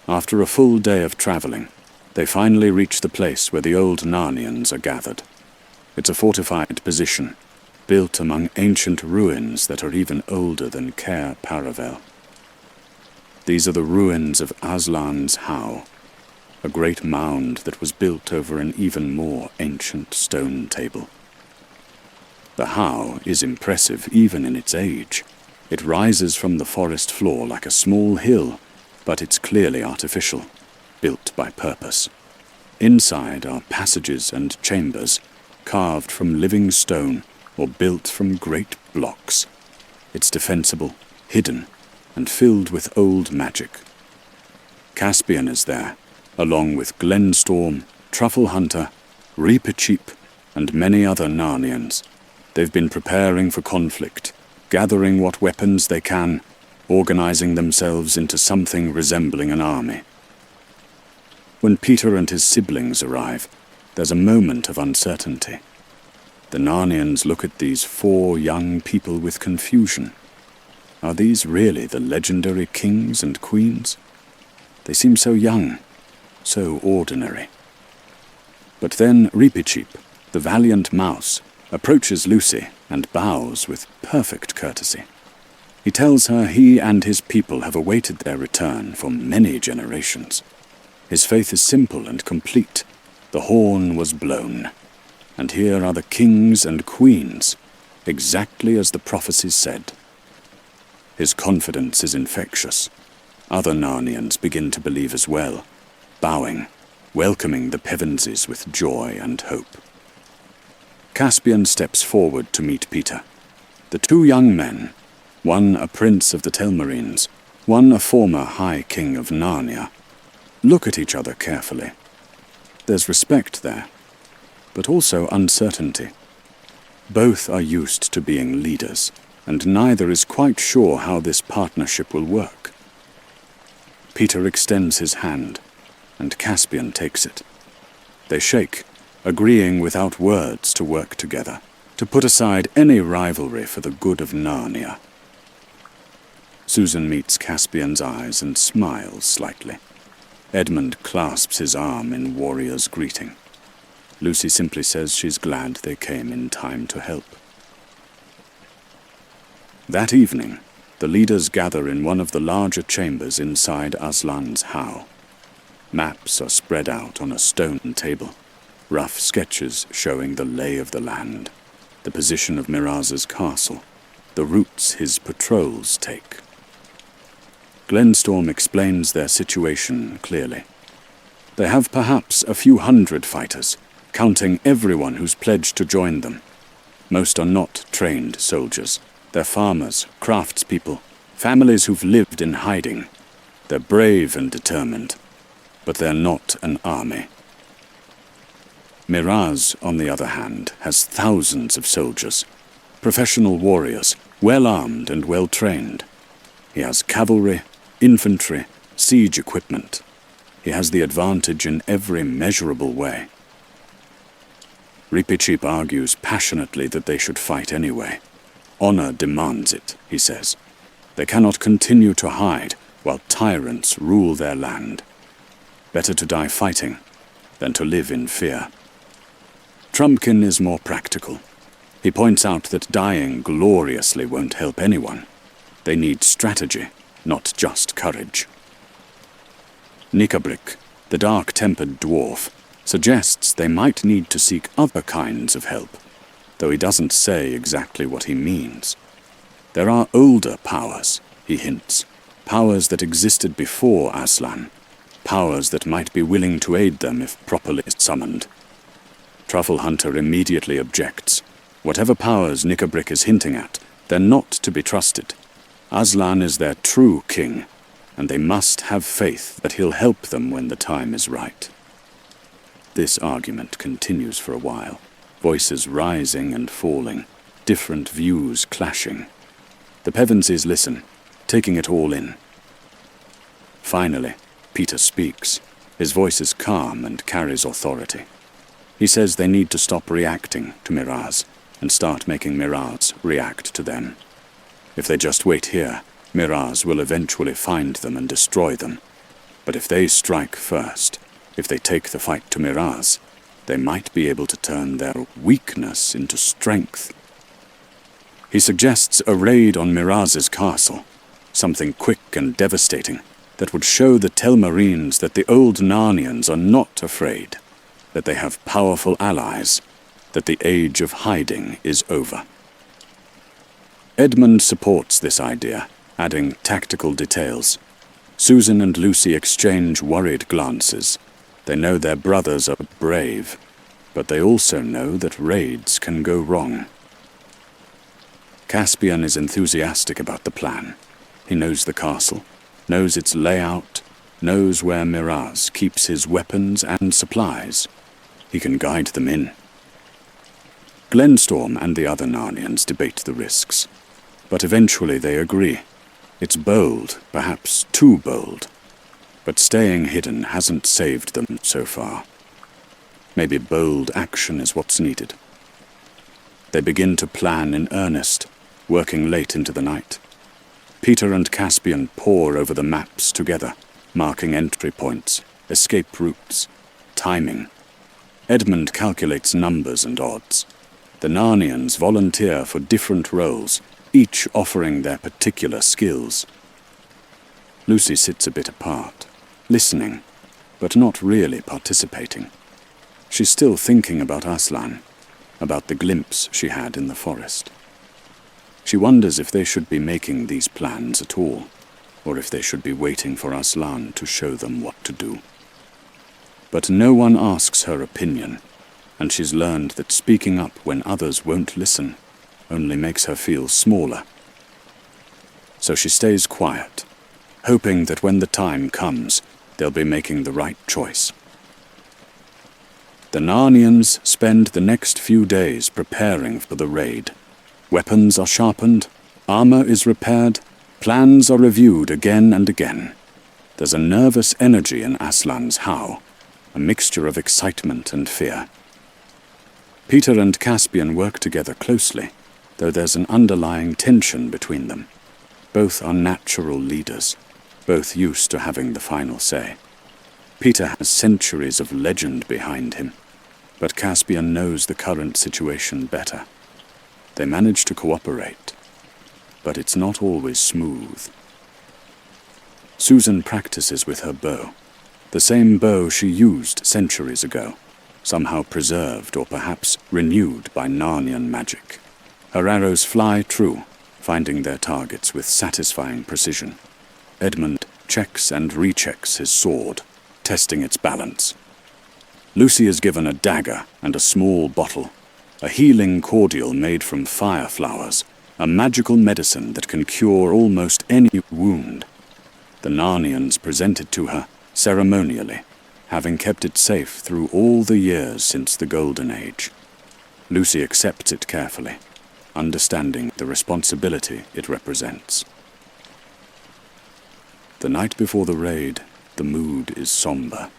Speaker 1: After a full day of traveling, they finally reach the place where the old Narnians are gathered. It's a fortified position, built among ancient ruins that are even older than Cair Paravel. These are the ruins of Aslan's How, a great mound that was built over an even more ancient stone table. The How is impressive even in its age. It rises from the forest floor like a small hill, but it's clearly artificial, built by purpose. Inside are passages and chambers, carved from living stone or built from great blocks. It's defensible, hidden, and filled with old magic. Caspian is there, along with Glenstorm, Truffle Hunter, Reepicheep, and many other Narnians. They've been preparing for conflict, gathering what weapons they can, organizing themselves into something resembling an army. When Peter and his siblings arrive, there's a moment of uncertainty. The Narnians look at these 4 young people with confusion. Are these really the legendary kings and queens? They seem so young, so ordinary. But then Reepicheep, the valiant mouse, approaches Lucy and bows with perfect courtesy. He tells her he and his people have awaited their return for many generations. His faith is simple and complete. The horn was blown, and here are the kings and queens, exactly as the prophecies said. His confidence is infectious. Other Narnians begin to believe as well, bowing, welcoming the Pevensies with joy and hope. Caspian steps forward to meet Peter. The 2 young men, one a prince of the Telmarines, one a former High King of Narnia, look at each other carefully. There's respect there, but also uncertainty. Both are used to being leaders, and neither is quite sure how this partnership will work. Peter extends his hand, and Caspian takes it. They shake, agreeing without words to work together, to put aside any rivalry for the good of Narnia. Susan meets Caspian's eyes and smiles slightly. Edmund clasps his arm in warrior's greeting. Lucy simply says she's glad they came in time to help. That evening, the leaders gather in one of the larger chambers inside Aslan's house. Maps are spread out on a stone table, rough sketches showing the lay of the land, the position of Miraz's castle, the routes his patrols take. Glenstorm explains their situation clearly. They have perhaps a few hundred fighters, counting everyone who's pledged to join them. Most are not trained soldiers. They're farmers, craftspeople, families who've lived in hiding. They're brave and determined, but they're not an army. Miraz, on the other hand, has thousands of soldiers, professional warriors, well-armed and well-trained. He has cavalry, infantry, siege equipment. He has the advantage in every measurable way. Reepicheep argues passionately that they should fight anyway. Honor demands it, he says. They cannot continue to hide while tyrants rule their land. Better to die fighting than to live in fear. Trumpkin is more practical. He points out that dying gloriously won't help anyone. They need strategy, not just courage. Nikabrik, the dark-tempered dwarf, suggests they might need to seek other kinds of help, though he doesn't say exactly what he means. There are older powers, he hints, powers that existed before Aslan, powers that might be willing to aid them if properly summoned. Truffle Hunter immediately objects. Whatever powers Nikabrik is hinting at, they're not to be trusted. Aslan is their true king, and they must have faith that he'll help them when the time is right. This argument continues for a while, voices rising and falling, different views clashing. The Pevensies listen, taking it all in. Finally, Peter speaks. His voice is calm and carries authority. He says they need to stop reacting to Miraz and start making Miraz react to them. If they just wait here, Miraz will eventually find them and destroy them. But if they strike first, if they take the fight to Miraz, they might be able to turn their weakness into strength. He suggests a raid on Miraz's castle, something quick and devastating that would show the Telmarines that the old Narnians are not afraid, that they have powerful allies, that the age of hiding is over. Edmund supports this idea, adding tactical details. Susan and Lucy exchange worried glances. They know their brothers are brave, but they also know that raids can go wrong. Caspian is enthusiastic about the plan. He knows the castle, knows its layout, knows where Miraz keeps his weapons and supplies. He can guide them in. Glenstorm and the other Narnians debate the risks, but eventually they agree. It's bold, perhaps too bold, but staying hidden hasn't saved them so far. Maybe bold action is what's needed. They begin to plan in earnest, working late into the night. Peter and Caspian pore over the maps together, marking entry points, escape routes, timing. Edmund calculates numbers and odds. The Narnians volunteer for different roles, each offering their particular skills. Lucy sits a bit apart, listening, but not really participating. She's still thinking about Aslan, about the glimpse she had in the forest. She wonders if they should be making these plans at all, or if they should be waiting for Aslan to show them what to do. But no one asks her opinion, and she's learned that speaking up when others won't listen only makes her feel smaller. So she stays quiet, hoping that when the time comes, they'll be making the right choice. The Narnians spend the next few days preparing for the raid. Weapons are sharpened, armor is repaired, plans are reviewed again and again. There's a nervous energy in Aslan's house, a mixture of excitement and fear. Peter and Caspian work together closely, though there's an underlying tension between them. Both are natural leaders, both used to having the final say. Peter has centuries of legend behind him, but Caspian knows the current situation better. They manage to cooperate, but it's not always smooth. Susan practices with her bow, the same bow she used centuries ago, somehow preserved or perhaps renewed by Narnian magic. Her arrows fly true, finding their targets with satisfying precision. Edmund checks and rechecks his sword, testing its balance. Lucy is given a dagger and a small bottle, a healing cordial made from fire flowers, a magical medicine that can cure almost any wound. The Narnians present it to her ceremonially, having kept it safe through all the years since the Golden Age. Lucy accepts it carefully, understanding the responsibility it represents. The night before the raid, the mood is somber.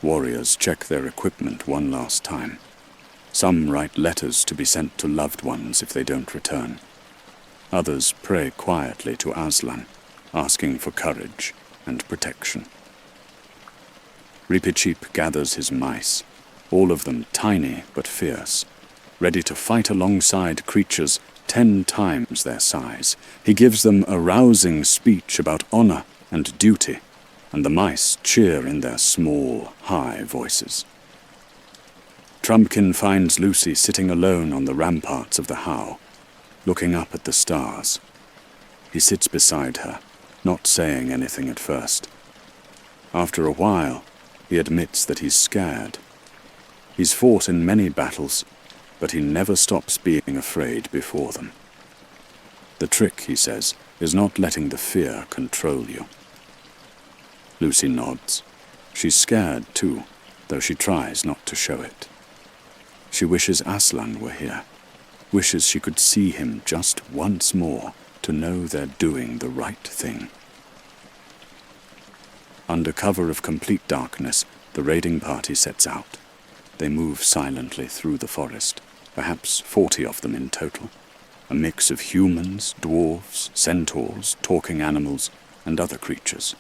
Speaker 1: Warriors check their equipment one last time. Some write letters to be sent to loved ones if they don't return. Others pray quietly to Aslan, asking for courage and protection. Reepicheep gathers his mice, all of them tiny but fierce, ready to fight alongside creatures 10 times their size. He gives them a rousing speech about honor and duty, and the mice cheer in their small, high voices. Trumpkin finds Lucy sitting alone on the ramparts of the How, looking up at the stars. He sits beside her, not saying anything at first. After a while, he admits that he's scared. He's fought in many battles, but he never stops being afraid before them. The trick, he says, is not letting the fear control you. Lucy nods. She's scared too, though she tries not to show it. She wishes Aslan were here, wishes she could see him just once more to know they're doing the right thing. Under cover of complete darkness, the raiding party sets out. They move silently through the forest, perhaps 40 of them in total, a mix of humans, dwarves, centaurs, talking animals, and other creatures.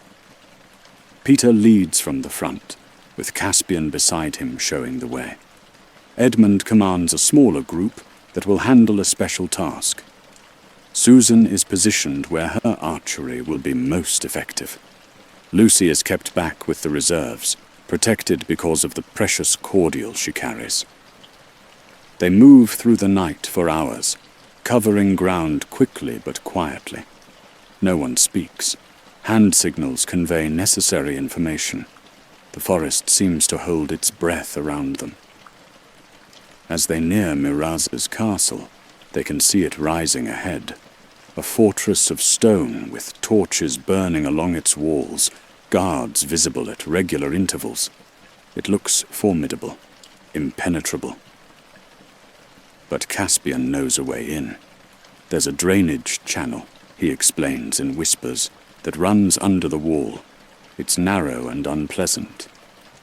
Speaker 1: Peter leads from the front, with Caspian beside him showing the way. Edmund commands a smaller group that will handle a special task. Susan is positioned where her archery will be most effective. Lucy is kept back with the reserves, protected because of the precious cordial she carries. They move through the night for hours, covering ground quickly but quietly. No one speaks. Hand signals convey necessary information. The forest seems to hold its breath around them. As they near Miraza's castle, they can see it rising ahead. A fortress of stone with torches burning along its walls, guards visible at regular intervals. It looks formidable, impenetrable. But Caspian knows a way in. There's a drainage channel, he explains in whispers, that runs under the wall. It's narrow and unpleasant,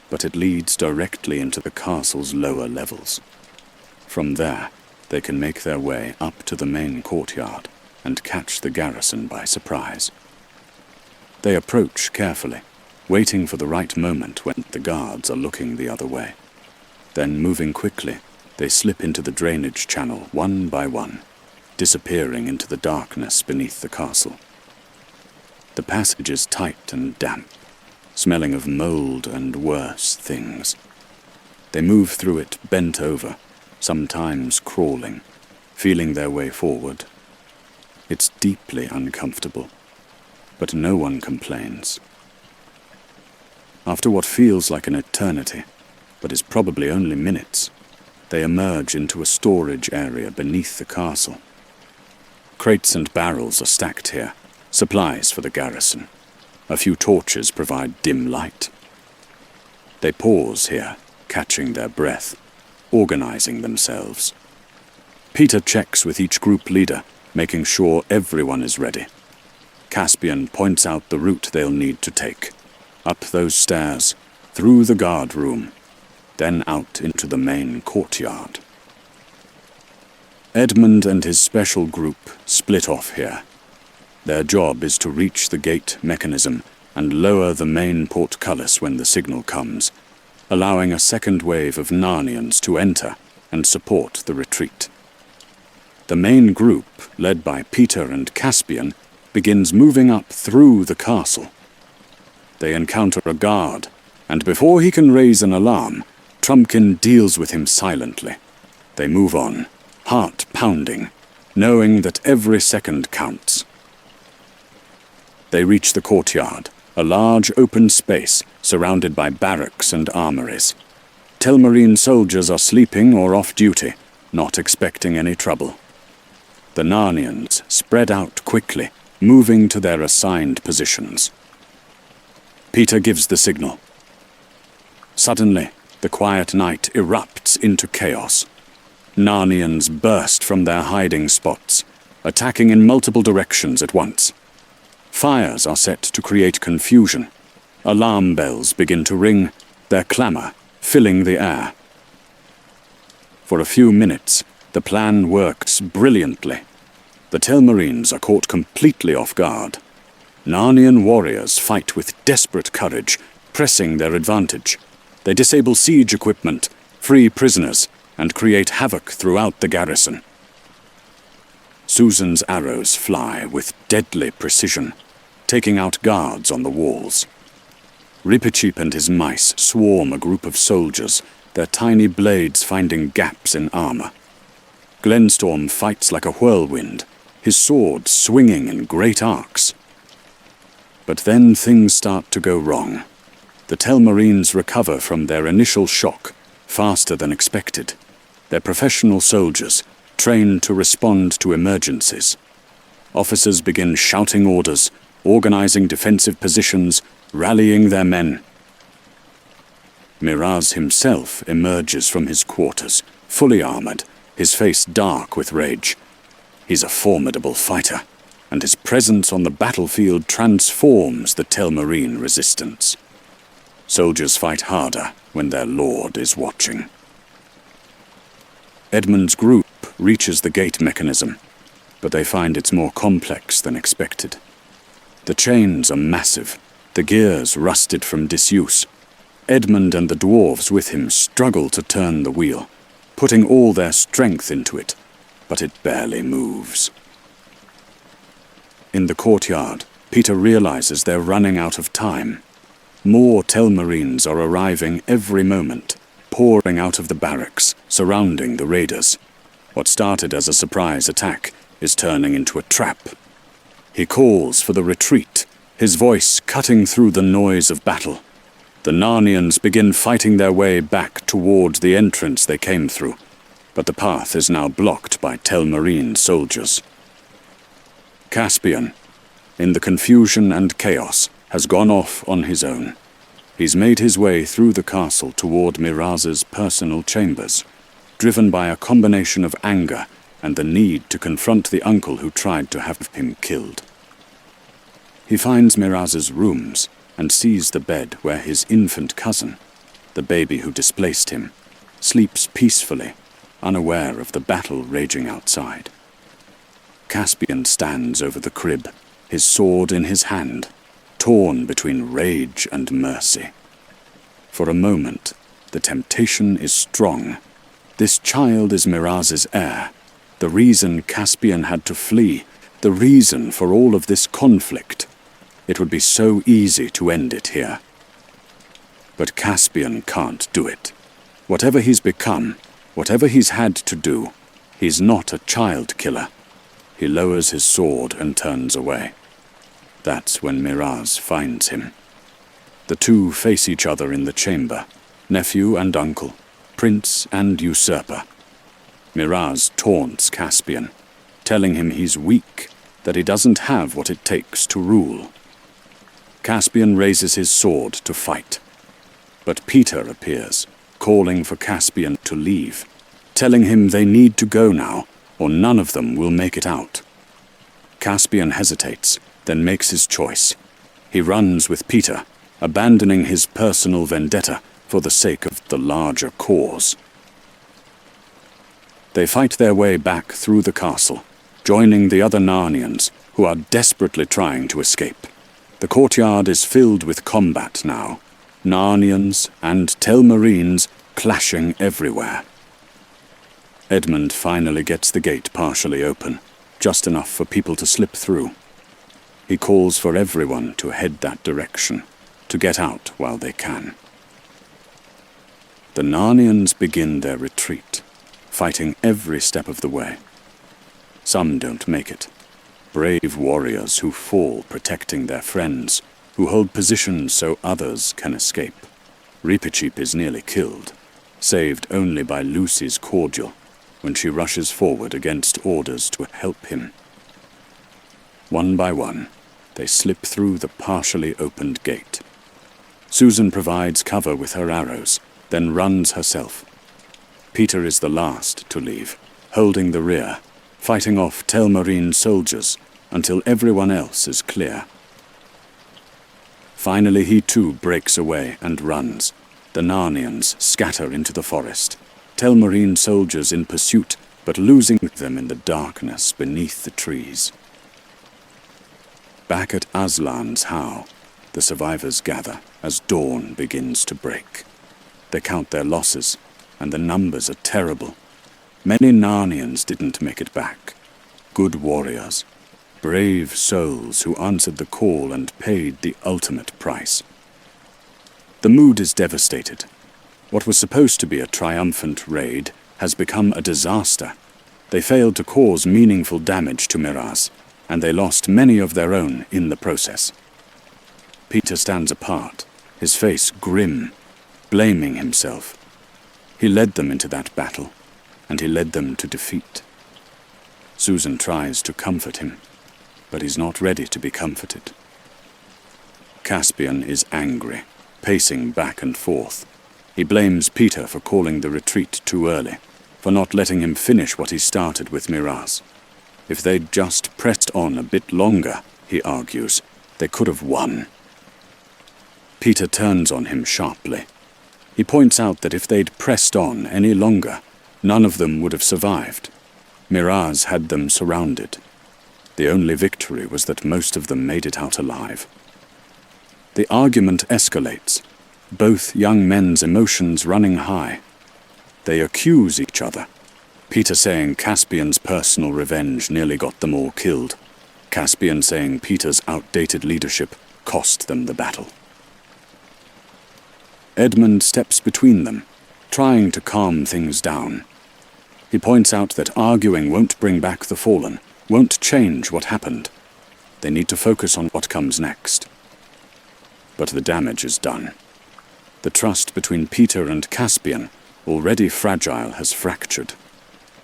Speaker 1: but it leads directly into the castle's lower levels. From there, they can make their way up to the main courtyard and catch the garrison by surprise. They approach carefully, waiting for the right moment when the guards are looking the other way. Then, moving quickly, they slip into the drainage channel one by one, disappearing into the darkness beneath the castle. The passage is tight and damp, smelling of mold and worse things. They move through it bent over, sometimes crawling, feeling their way forward. It's deeply uncomfortable, but no one complains. After what feels like an eternity, but is probably only minutes, they emerge into a storage area beneath the castle. Crates and barrels are stacked here, supplies for the garrison. A few torches provide dim light. They pause here, catching their breath, organizing themselves. Peter checks with each group leader, making sure everyone is ready. Caspian points out the route they'll need to take. Up those stairs, through the guard room, then out into the main courtyard. Edmund and his special group split off here. Their job is to reach the gate mechanism and lower the main portcullis when the signal comes, allowing a second wave of Narnians to enter and support the retreat. The main group, led by Peter and Caspian, begins moving up through the castle. They encounter a guard, and before he can raise an alarm, Trumpkin deals with him silently. They move on, heart pounding, knowing that every second counts. They reach the courtyard, a large open space surrounded by barracks and armories. Telmarine soldiers are sleeping or off duty, not expecting any trouble. The Narnians spread out quickly, moving to their assigned positions. Peter gives the signal. Suddenly, the quiet night erupts into chaos. Narnians burst from their hiding spots, attacking in multiple directions at once. Fires are set to create confusion. Alarm bells begin to ring, their clamor filling the air. For a few minutes, the plan works brilliantly. The Telmarines are caught completely off guard. Narnian warriors fight with desperate courage, pressing their advantage. They disable siege equipment, free prisoners, and create havoc throughout the garrison. Susan's arrows fly with deadly precision, taking out guards on the walls. Ripichip and his mice swarm a group of soldiers, their tiny blades finding gaps in armor. Glenstorm fights like a whirlwind, his sword swinging in great arcs. But then things start to go wrong. The Telmarines recover from their initial shock faster than expected. They're professional soldiers, trained to respond to emergencies. Officers begin shouting orders, organizing defensive positions, rallying their men. Miraz himself emerges from his quarters, fully armored, his face dark with rage. He's a formidable fighter, and his presence on the battlefield transforms the Telmarine resistance. Soldiers fight harder when their lord is watching. Edmund's group reaches the gate mechanism, but they find it's more complex than expected. The chains are massive, the gears rusted from disuse. Edmund and the dwarves with him struggle to turn the wheel, putting all their strength into it, but it barely moves. In the courtyard, Peter realizes they're running out of time. More Telmarines are arriving every moment, pouring out of the barracks, surrounding the raiders. What started as a surprise attack is turning into a trap. He calls for the retreat, his voice cutting through the noise of battle. The Narnians begin fighting their way back toward the entrance they came through, but the path is now blocked by Telmarine soldiers. Caspian, in the confusion and chaos, has gone off on his own. He's made his way through the castle toward Miraz's personal chambers, driven by a combination of anger and the need to confront the uncle who tried to have him killed. He finds Miraz's rooms and sees the bed where his infant cousin, the baby who displaced him, sleeps peacefully, unaware of the battle raging outside. Caspian stands over the crib, his sword in his hand, torn between rage and mercy. For a moment, the temptation is strong. This child is Miraz's heir, the reason Caspian had to flee, the reason for all of this conflict. It would be so easy to end it here. But Caspian can't do it. Whatever he's become, whatever he's had to do, he's not a child killer. He lowers his sword and turns away. That's when Miraz finds him. The two face each other in the chamber, nephew and uncle, prince and usurper. Miraz taunts Caspian, telling him he's weak, that he doesn't have what it takes to rule. Caspian raises his sword to fight. But Peter appears, calling for Caspian to leave, telling him they need to go now, or none of them will make it out. Caspian hesitates, then makes his choice. He runs with Peter, abandoning his personal vendetta for the sake of the larger cause. They fight their way back through the castle, joining the other Narnians, who are desperately trying to escape. The courtyard is filled with combat now, Narnians and Telmarines clashing everywhere. Edmund finally gets the gate partially open, just enough for people to slip through. He calls for everyone to head that direction, to get out while they can. The Narnians begin their retreat, fighting every step of the way. Some don't make it. Brave warriors who fall protecting their friends, who hold positions so others can escape. Reepicheep is nearly killed, saved only by Lucy's cordial, when she rushes forward against orders to help him. One by one, they slip through the partially opened gate. Susan provides cover with her arrows, then runs herself. Peter is the last to leave, holding the rear, fighting off Telmarine soldiers until everyone else is clear. Finally he too breaks away and runs. The Narnians scatter into the forest, Telmarine soldiers in pursuit, but losing them in the darkness beneath the trees. Back at Aslan's howe, the survivors gather as dawn begins to break. They count their losses, and the numbers are terrible. Many Narnians didn't make it back. Good warriors, brave souls who answered the call and paid the ultimate price. The mood is devastated. What was supposed to be a triumphant raid has become a disaster. They failed to cause meaningful damage to Miraz, and they lost many of their own in the process. Peter stands apart, his face grim, blaming himself. He led them into that battle, and he led them to defeat. Susan tries to comfort him, but he's not ready to be comforted. Caspian is angry, pacing back and forth. He blames Peter for calling the retreat too early, for not letting him finish what he started with Miraz. If they'd just pressed on a bit longer, he argues, they could have won. Peter turns on him sharply. He points out that if they'd pressed on any longer, none of them would have survived. Miraz had them surrounded. The only victory was that most of them made it out alive. The argument escalates, both young men's emotions running high. They accuse each other, Peter saying Caspian's personal revenge nearly got them all killed, Caspian saying Peter's outdated leadership cost them the battle. Edmund steps between them, trying to calm things down. He points out that arguing won't bring back the fallen, won't change what happened. They need to focus on what comes next. But the damage is done. The trust between Peter and Caspian, already fragile, has fractured.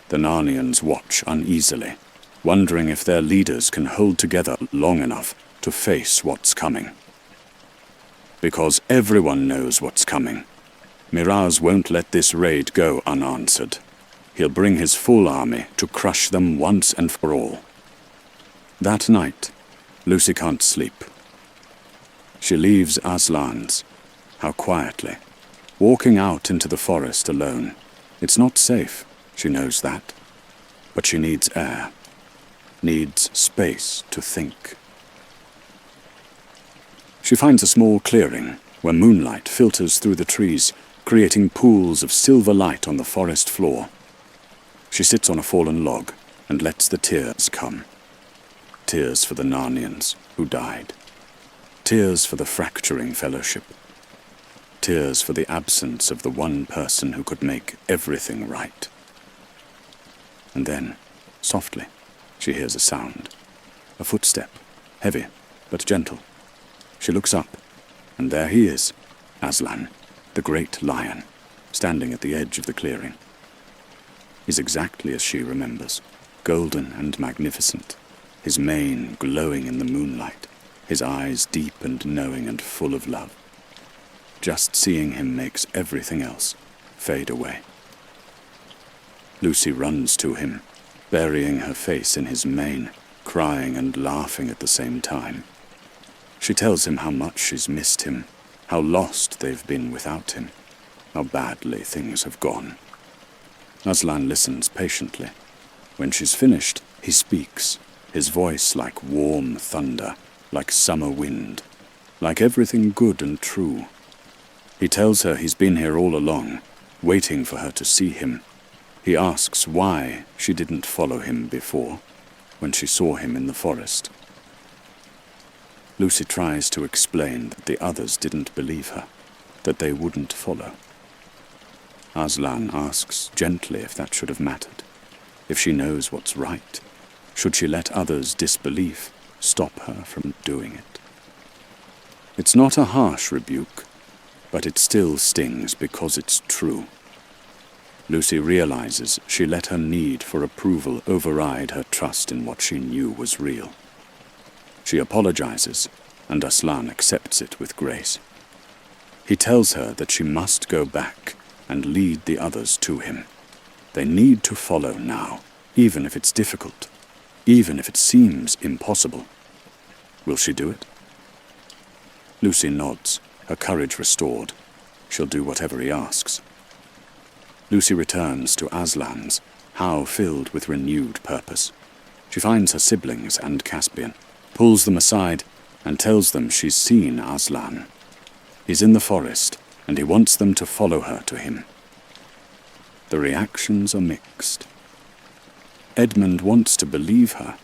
Speaker 1: The Narnians watch uneasily, wondering if their leaders can hold together long enough to face what's coming. Because everyone knows what's coming. Miraz won't let this raid go unanswered. He'll bring his full army to crush them once and for all. That night, Lucy can't sleep. She leaves Aslan's. How quietly. Walking out into the forest alone. It's not safe, she knows that. But she needs air. Needs space to think. She finds a small clearing where moonlight filters through the trees, creating pools of silver light on the forest floor. She sits on a fallen log and lets the tears come. Tears for the Narnians who died. Tears for the fracturing fellowship. Tears for the absence of the one person who could make everything right. And then, softly, she hears a sound. A footstep, heavy but gentle. She looks up, and there he is, Aslan, the great lion, standing at the edge of the clearing. He's exactly as she remembers, golden and magnificent, his mane glowing in the moonlight, his eyes deep and knowing and full of love. Just seeing him makes everything else fade away. Lucy runs to him, burying her face in his mane, crying and laughing at the same time. She tells him how much she's missed him, how lost they've been without him, how badly things have gone. Aslan listens patiently. When she's finished, he speaks, his voice like warm thunder, like summer wind, like everything good and true. He tells her he's been here all along, waiting for her to see him. He asks why she didn't follow him before, when she saw him in the forest. Lucy tries to explain that the others didn't believe her, that they wouldn't follow. Aslan asks gently if that should have mattered, if she knows what's right. Should she let others' disbelief stop her from doing it? It's not a harsh rebuke, but it still stings because it's true. Lucy realizes she let her need for approval override her trust in what she knew was real. She apologizes, and Aslan accepts it with grace. He tells her that she must go back and lead the others to him. They need to follow now, even if it's difficult, even if it seems impossible. Will she do it? Lucy nods, her courage restored. She'll do whatever he asks. Lucy returns to Aslan's, how filled with renewed purpose. She finds her siblings and Caspian, pulls them aside, and tells them she's seen Aslan. He's in the forest, and he wants them to follow her to him. The reactions are mixed. Edmund wants to believe her,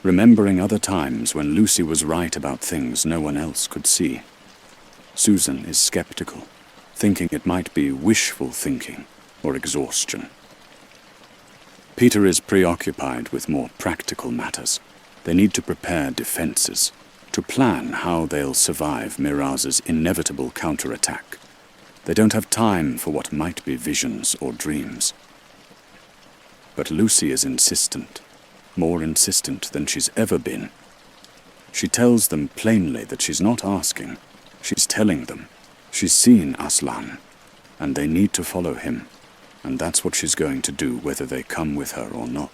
Speaker 1: remembering other times when Lucy was right about things no one else could see. Susan is skeptical, thinking it might be wishful thinking or exhaustion. Peter is preoccupied with more practical matters. They need to prepare defenses, to plan how they'll survive Miraz's inevitable counterattack. They don't have time for what might be visions or dreams. But Lucy is insistent, more insistent than she's ever been. She tells them plainly that she's not asking, she's telling them. She's seen Aslan, and they need to follow him, and that's what she's going to do whether they come with her or not.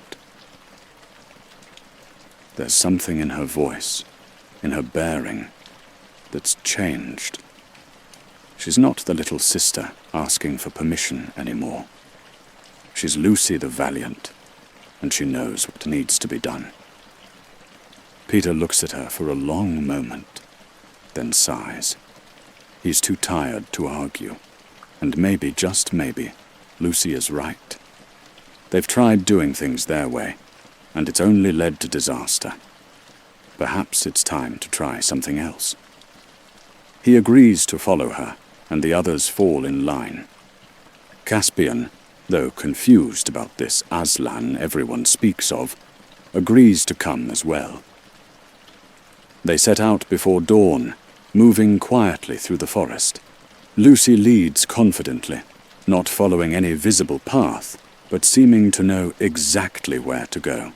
Speaker 1: There's something in her voice, in her bearing, that's changed. She's not the little sister asking for permission anymore. She's Lucy the Valiant, and she knows what needs to be done. Peter looks at her for a long moment, then sighs. He's too tired to argue, and maybe, just maybe, Lucy is right. They've tried doing things their way, and it's only led to disaster. Perhaps it's time to try something else. He agrees to follow her, and the others fall in line. Caspian, though confused about this Aslan everyone speaks of, agrees to come as well. They set out before dawn, moving quietly through the forest. Lucy leads confidently, not following any visible path, but seeming to know exactly where to go.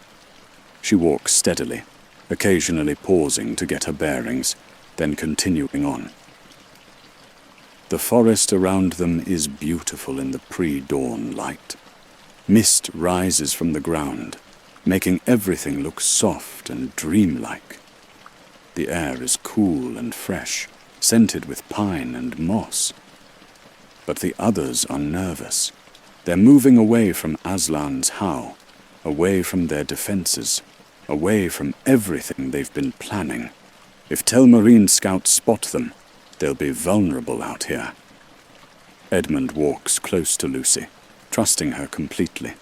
Speaker 1: She walks steadily, occasionally pausing to get her bearings, then continuing on. The forest around them is beautiful in the pre-dawn light. Mist rises from the ground, making everything look soft and dreamlike. The air is cool and fresh, scented with pine and moss. But the others are nervous. They're moving away from Aslan's howl, away from their defenses, away from everything they've been planning. If Telmarine scouts spot them, they'll be vulnerable out here. Edmund walks close to Lucy, trusting her completely.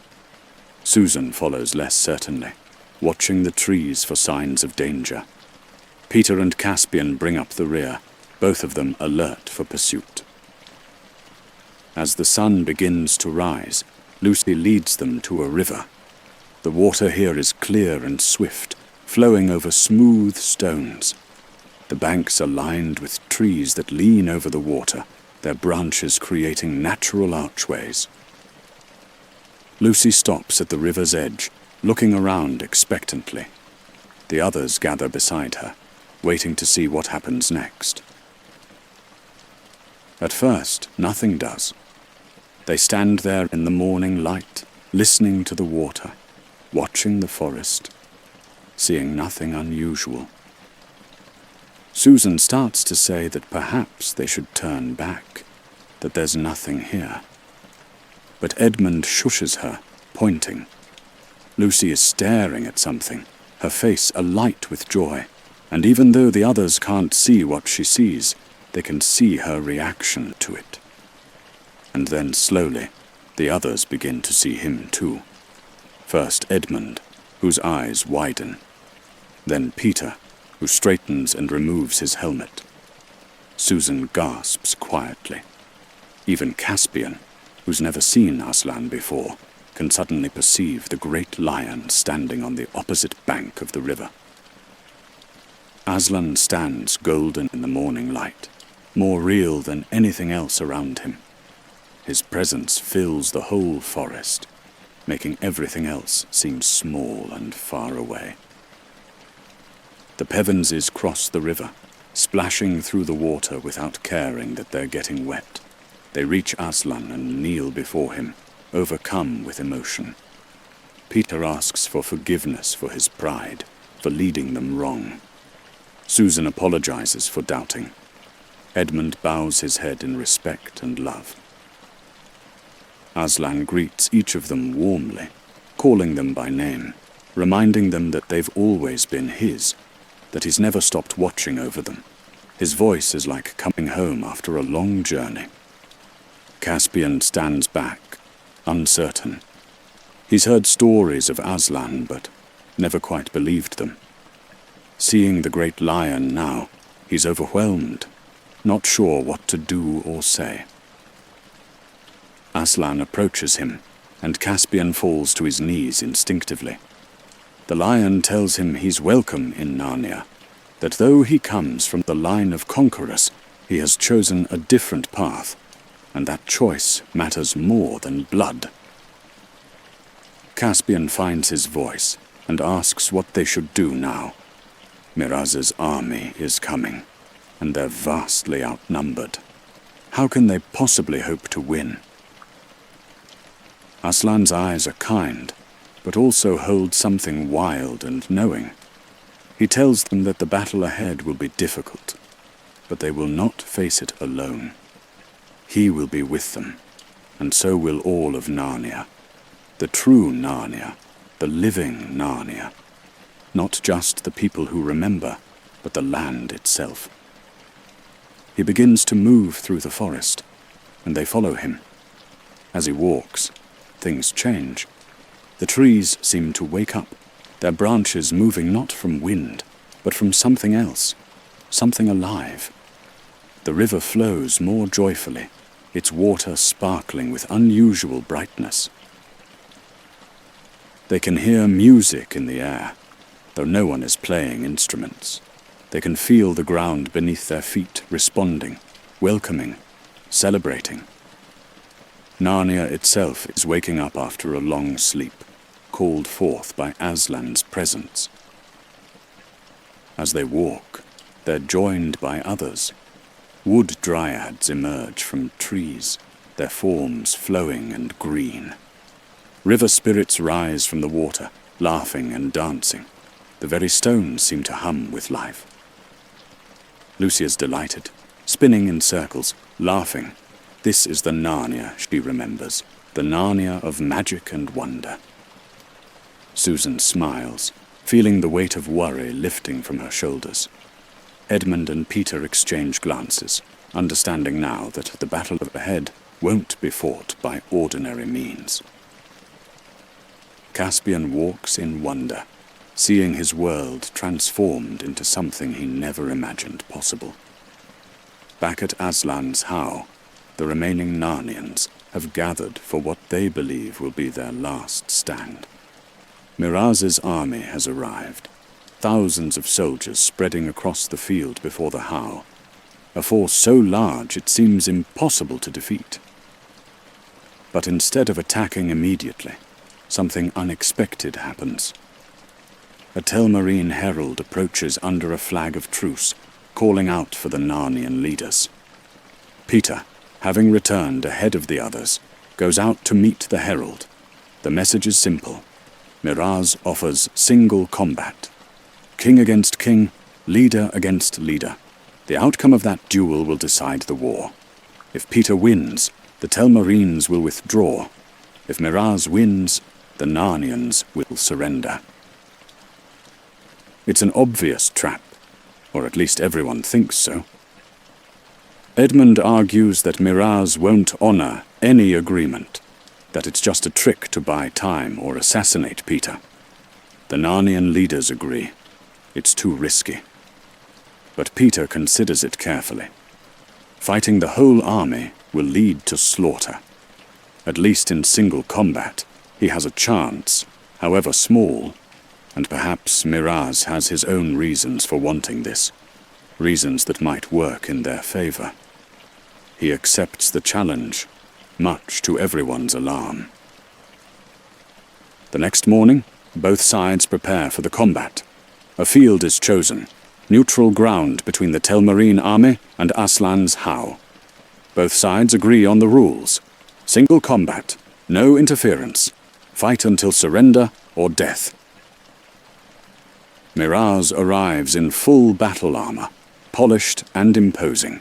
Speaker 1: Susan follows less certainly, watching the trees for signs of danger. Peter and Caspian bring up the rear, both of them alert for pursuit. As the sun begins to rise, Lucy leads them to a river. The water here is clear and swift, flowing over smooth stones. The banks are lined with trees that lean over the water, their branches creating natural archways. Lucy stops at the river's edge, looking around expectantly. The others gather beside her, waiting to see what happens next. At first, nothing does. They stand there in the morning light, listening to the water, watching the forest, seeing nothing unusual. Susan starts to say that perhaps they should turn back, that there's nothing here. But Edmund shushes her, pointing. Lucy is staring at something, her face alight with joy, and even though the others can't see what she sees, they can see her reaction to it. And then slowly, the others begin to see him too. First Edmund, whose eyes widen. Then Peter, who straightens and removes his helmet. Susan gasps quietly. Even Caspian, who's never seen Aslan before, can suddenly perceive the great lion standing on the opposite bank of the river. Aslan stands golden in the morning light, more real than anything else around him. His presence fills the whole forest, making everything else seem small and far away. The Pevensies cross the river, splashing through the water without caring that they're getting wet. They reach Aslan and kneel before him, overcome with emotion. Peter asks for forgiveness for his pride, for leading them wrong. Susan apologizes for doubting. Edmund bows his head in respect and love. Aslan greets each of them warmly, calling them by name, reminding them that they've always been his, that he's never stopped watching over them. His voice is like coming home after a long journey. Caspian stands back, uncertain. He's heard stories of Aslan, but never quite believed them. Seeing the great lion now, he's overwhelmed, not sure what to do or say. Aslan approaches him, and Caspian falls to his knees instinctively. The lion tells him he's welcome in Narnia, that though he comes from the line of conquerors, he has chosen a different path, and that choice matters more than blood. Caspian finds his voice and asks what they should do now. Miraz's army is coming, and they're vastly outnumbered. How can they possibly hope to win? Aslan's eyes are kind, but also hold something wild and knowing. He tells them that the battle ahead will be difficult, but they will not face it alone. He will be with them, and so will all of Narnia. The true Narnia, the living Narnia. Not just the people who remember, but the land itself. He begins to move through the forest, and they follow him. As he walks, things change. The trees seem to wake up, their branches moving not from wind, but from something else, something alive. The river flows more joyfully, its water sparkling with unusual brightness. They can hear music in the air, though no one is playing instruments. They can feel the ground beneath their feet responding, welcoming, celebrating. Narnia itself is waking up after a long sleep, called forth by Aslan's presence. As they walk, they're joined by others. Wood dryads emerge from trees, their forms flowing and green. River spirits rise from the water, laughing and dancing. The very stones seem to hum with life. Lucia's delighted, spinning in circles, laughing. This is the Narnia she remembers, the Narnia of magic and wonder. Susan smiles, feeling the weight of worry lifting from her shoulders. Edmund and Peter exchange glances, understanding now that the battle ahead won't be fought by ordinary means. Caspian walks in wonder, seeing his world transformed into something he never imagined possible. Back at Aslan's How, the remaining Narnians have gathered for what they believe will be their last stand. Miraz's army has arrived, thousands of soldiers spreading across the field before the How, a force so large it seems impossible to defeat. But instead of attacking immediately, something unexpected happens. A Telmarine herald approaches under a flag of truce, calling out for the Narnian leaders. Peter, having returned ahead of the others, goes out to meet the herald. The message is simple. Miraz offers single combat. King against king, leader against leader. The outcome of that duel will decide the war. If Peter wins, the Telmarines will withdraw. If Miraz wins, the Narnians will surrender. It's an obvious trap, or at least everyone thinks so. Edmund argues that Miraz won't honor any agreement, that it's just a trick to buy time or assassinate Peter. The Narnian leaders agree. It's too risky. But Peter considers it carefully. Fighting the whole army will lead to slaughter. At least in single combat, he has a chance, however small, and perhaps Miraz has his own reasons for wanting this, reasons that might work in their favor. He accepts the challenge, much to everyone's alarm. The next morning, both sides prepare for the combat. A field is chosen, neutral ground between the Telmarine army and Aslan's How. Both sides agree on the rules. Single combat, no interference. Fight until surrender or death. Miraz arrives in full battle armor, polished and imposing.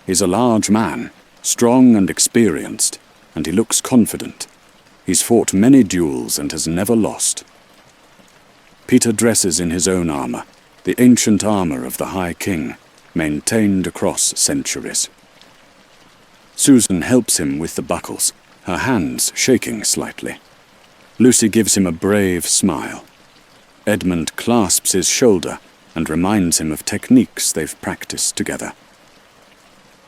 Speaker 1: He's a large man, strong and experienced, and he looks confident. He's fought many duels and has never lost. Peter dresses in his own armor, the ancient armor of the High King, maintained across centuries. Susan helps him with the buckles, her hands shaking slightly. Lucy gives him a brave smile. Edmund clasps his shoulder and reminds him of techniques they've practiced together.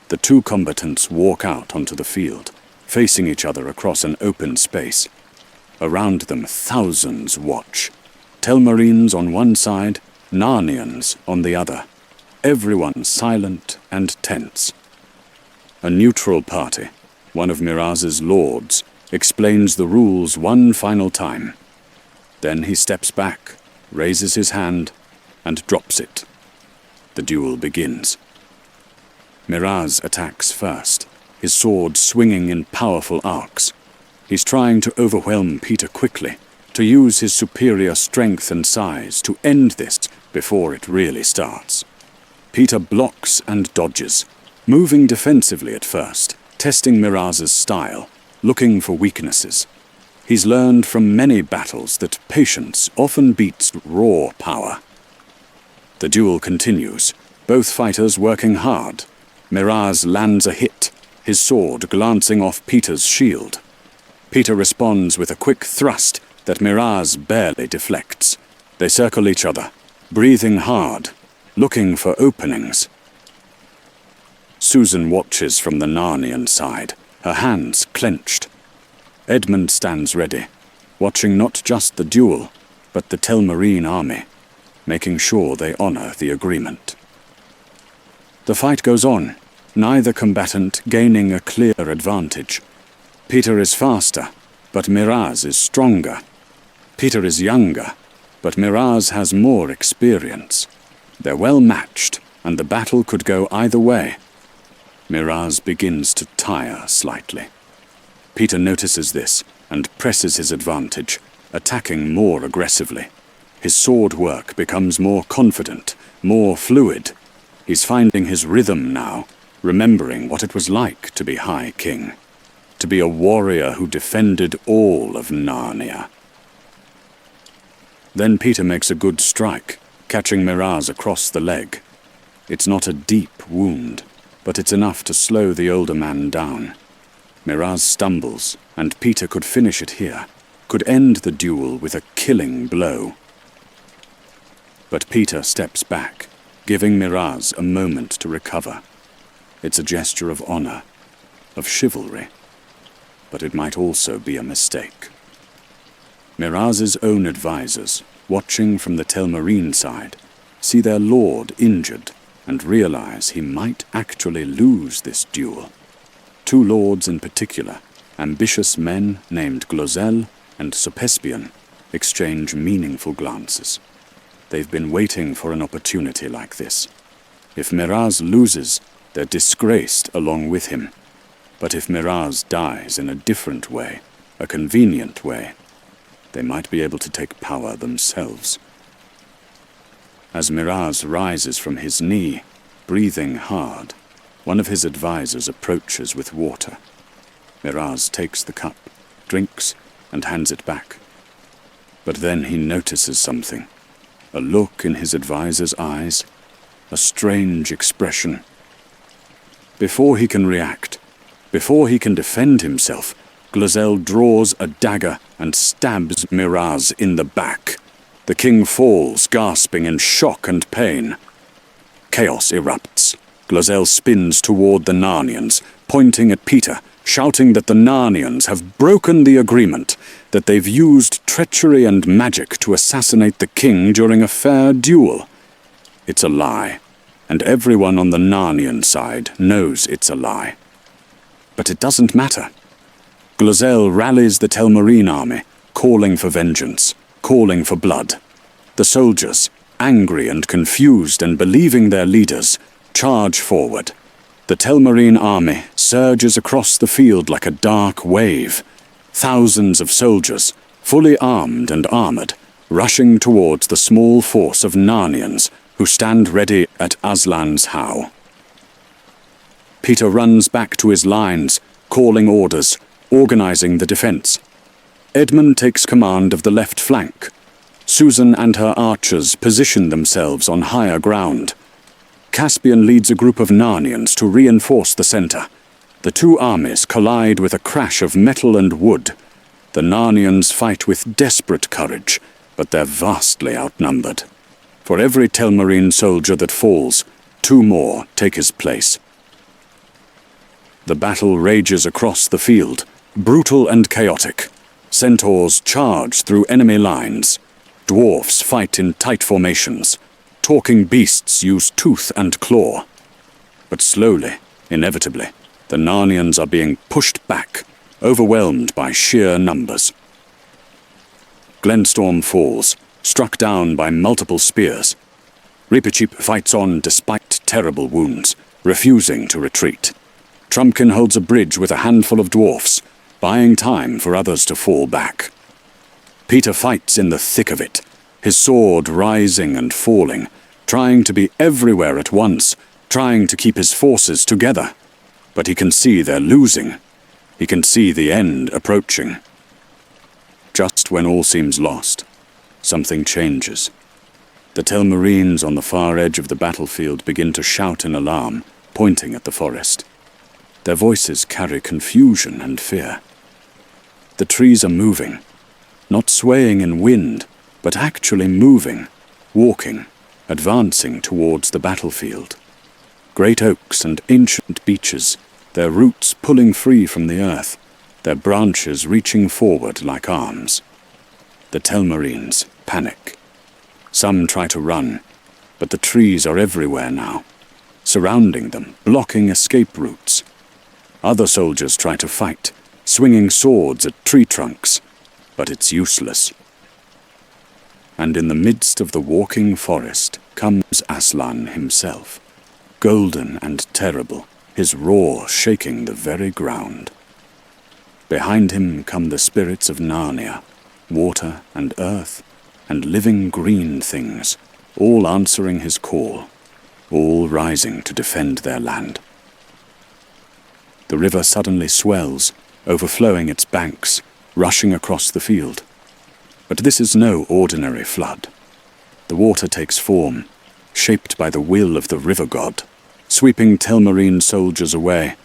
Speaker 1: The two combatants walk out onto the field, facing each other across an open space. Around them, thousands watch. Telmarines on one side, Narnians on the other. Everyone silent and tense. A neutral party, one of Miraz's lords, explains the rules one final time. Then he steps back, raises his hand, and drops it. The duel begins. Miraz attacks first, his sword swinging in powerful arcs. He's trying to overwhelm Peter quickly, to use his superior strength and size to end this before it really starts. Peter blocks and dodges, moving defensively at first, testing Miraz's style, looking for weaknesses. He's learned from many battles that patience often beats raw power. The duel continues, both fighters working hard. Miraz lands a hit, his sword glancing off Peter's shield. Peter responds with a quick thrust that Miraz barely deflects. They circle each other, breathing hard, looking for openings. Susan watches from the Narnian side, her hands clenched. Edmund stands ready, watching not just the duel, but the Telmarine army, making sure they honor the agreement. The fight goes on, neither combatant gaining a clear advantage. Peter is faster, but Miraz is stronger. Peter is younger, but Miraz has more experience. They're well matched, and the battle could go either way. Miraz begins to tire slightly. Peter notices this and presses his advantage, attacking more aggressively. His sword work becomes more confident, more fluid. He's finding his rhythm now, remembering what it was like to be High King, to be a warrior who defended all of Narnia. Then Peter makes a good strike, catching Miraz across the leg. It's not a deep wound, but it's enough to slow the older man down. Miraz stumbles, and Peter could finish it here, could end the duel with a killing blow. But Peter steps back, giving Miraz a moment to recover. It's a gesture of honor, of chivalry, but it might also be a mistake. Miraz's own advisors, watching from the Telmarine side, see their lord injured and realize he might actually lose this duel. Two lords in particular, ambitious men named Glozell and Caspian, exchange meaningful glances. They've been waiting for an opportunity like this. If Miraz loses, they're disgraced along with him. But if Miraz dies in a different way, a convenient way, they might be able to take power themselves. As Miraz rises from his knee, breathing hard, one of his advisors approaches with water. Miraz takes the cup, drinks, and hands it back. But then he notices something. A look in his advisor's eyes, a strange expression. Before he can react, before he can defend himself, Glozelle draws a dagger and stabs Miraz in the back. The king falls, gasping in shock and pain. Chaos erupts. Glozelle spins toward the Narnians, pointing at Peter, shouting that the Narnians have broken the agreement, that they've used treachery and magic to assassinate the king during a fair duel. It's a lie, and everyone on the Narnian side knows it's a lie. But it doesn't matter. Glozelle rallies the Telmarine army, calling for vengeance, calling for blood. The soldiers, angry and confused and believing their leaders, charge forward. The Telmarine army surges across the field like a dark wave. Thousands of soldiers, fully armed and armored, rushing towards the small force of Narnians who stand ready at Aslan's How. Peter runs back to his lines, calling orders, organizing the defense. Edmund takes command of the left flank. Susan and her archers position themselves on higher ground. Caspian leads a group of Narnians to reinforce the center. The two armies collide with a crash of metal and wood. The Narnians fight with desperate courage, but they're vastly outnumbered. For every Telmarine soldier that falls, 2 more take his place. The battle rages across the field, brutal and chaotic. Centaurs charge through enemy lines. Dwarfs fight in tight formations. Talking beasts use tooth and claw. But slowly, inevitably, the Narnians are being pushed back, overwhelmed by sheer numbers. Glenstorm falls, struck down by multiple spears. Reepicheep fights on despite terrible wounds, refusing to retreat. Trumpkin holds a bridge with a handful of dwarfs, buying time for others to fall back. Peter fights in the thick of it, his sword rising and falling, trying to be everywhere at once, trying to keep his forces together. But he can see they're losing. He can see the end approaching. Just when all seems lost, something changes. The Telmarines on the far edge of the battlefield begin to shout in alarm, pointing at the forest. Their voices carry confusion and fear. The trees are moving, not swaying in wind, but actually moving, walking, advancing towards the battlefield. Great oaks and ancient beeches, their roots pulling free from the earth, their branches reaching forward like arms. The Telmarines panic. Some try to run, but the trees are everywhere now, surrounding them, blocking escape routes. Other soldiers try to fight, swinging swords at tree trunks, but it's useless. And in the midst of the walking forest comes Aslan himself, golden and terrible, his roar shaking the very ground. Behind him come the spirits of Narnia, water and earth, and living green things, all answering his call, all rising to defend their land. The river suddenly swells, overflowing its banks, rushing across the field. But this is no ordinary flood. The water takes form, shaped by the will of the river god, sweeping Telmarine soldiers away,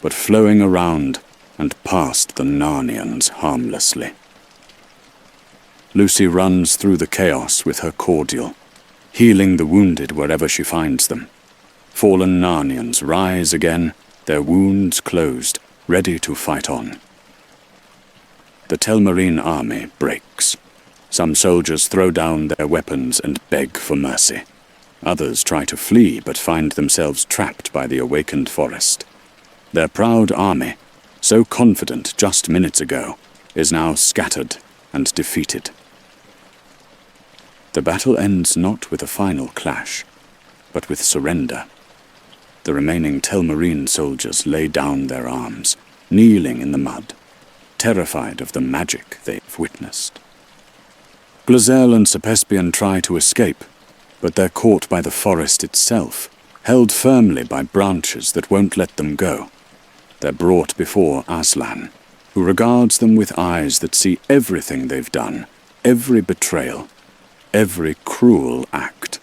Speaker 1: but flowing around and past the Narnians harmlessly. Lucy runs through the chaos with her cordial, healing the wounded wherever she finds them. Fallen Narnians rise again, their wounds closed, ready to fight on. The Telmarine army breaks. Some soldiers throw down their weapons and beg for mercy. Others try to flee but find themselves trapped by the awakened forest. Their proud army, so confident just minutes ago, is now scattered and defeated. The battle ends not with a final clash, but with surrender. The remaining Telmarine soldiers lay down their arms, kneeling in the mud, terrified of the magic they've witnessed. Glozelle and Caspian try to escape, but they're caught by the forest itself, held firmly by branches that won't let them go. They're brought before Aslan, who regards them with eyes that see everything they've done, every betrayal, every cruel act.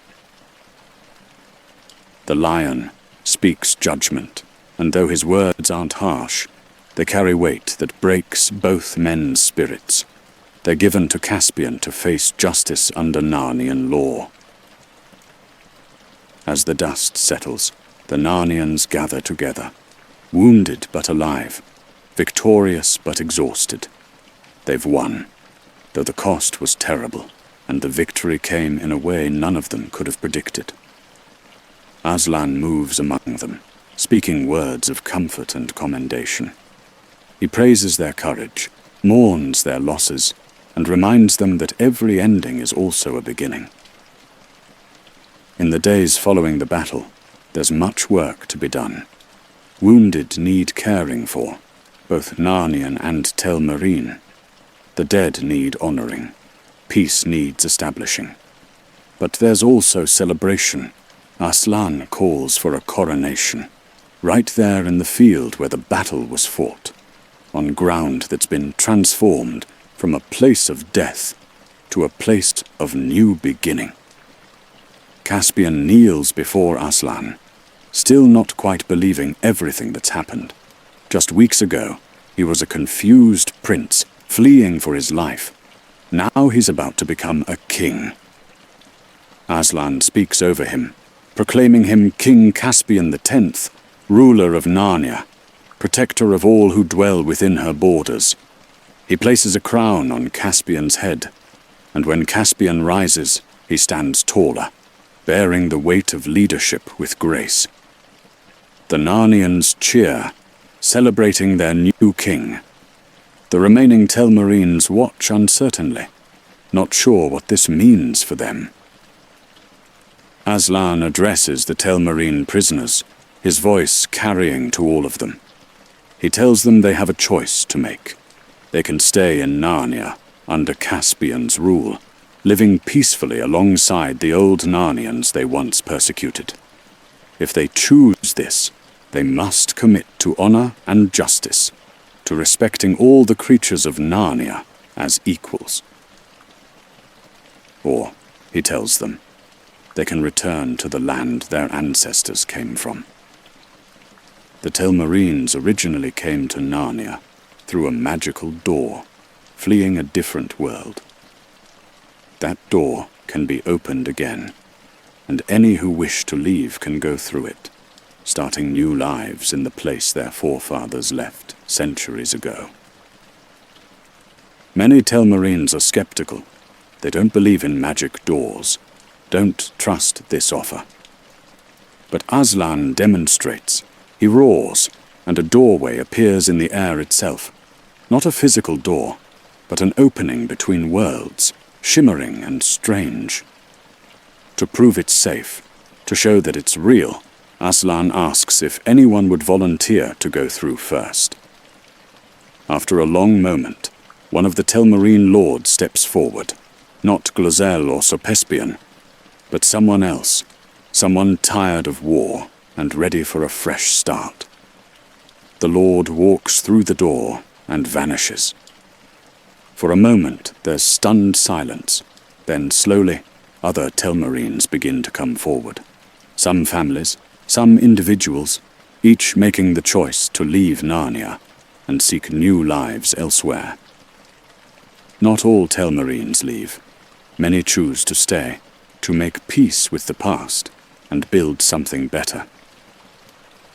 Speaker 1: The lion speaks judgment, and though his words aren't harsh, they carry weight that breaks both men's spirits. They're given to Caspian to face justice under Narnian law. As the dust settles, the Narnians gather together, wounded but alive, victorious but exhausted. They've won, though the cost was terrible, and the victory came in a way none of them could have predicted. Aslan moves among them, speaking words of comfort and commendation. He praises their courage, mourns their losses, and reminds them that every ending is also a beginning. In the days following the battle, there's much work to be done. Wounded need caring for, both Narnian and Telmarine. The dead need honoring. Peace needs establishing. But there's also celebration. Aslan calls for a coronation, right there in the field where the battle was fought, on ground that's been transformed from a place of death to a place of new beginning. Caspian kneels before Aslan, still not quite believing everything that's happened. Just weeks ago, he was a confused prince, fleeing for his life. Now he's about to become a king. Aslan speaks over him, proclaiming him King Caspian X, ruler of Narnia, protector of all who dwell within her borders. He places a crown on Caspian's head, and when Caspian rises, he stands taller, bearing the weight of leadership with grace. The Narnians cheer, celebrating their new king. The remaining Telmarines watch uncertainly, not sure what this means for them. Aslan addresses the Telmarine prisoners, his voice carrying to all of them. He tells them they have a choice to make. They can stay in Narnia, under Caspian's rule, living peacefully alongside the old Narnians they once persecuted. If they choose this, they must commit to honor and justice, to respecting all the creatures of Narnia as equals. Or, he tells them, they can return to the land their ancestors came from. The Telmarines originally came to Narnia through a magical door, fleeing a different world. That door can be opened again, and any who wish to leave can go through it, starting new lives in the place their forefathers left centuries ago. Many Telmarines are skeptical. They don't believe in magic doors, don't trust this offer. But Aslan demonstrates. He roars, and a doorway appears in the air itself. Not a physical door, but an opening between worlds, shimmering and strange. To prove it's safe, to show that it's real, Aslan asks if anyone would volunteer to go through first. After a long moment, one of the Telmarine lords steps forward, not Glozelle or Caspian, but someone else, someone tired of war and ready for a fresh start. The lord walks through the door and vanishes. For a moment, there's stunned silence. Then slowly, other Telmarines begin to come forward. Some families, some individuals, each making the choice to leave Narnia and seek new lives elsewhere. Not all Telmarines leave. Many choose to stay, to make peace with the past and build something better.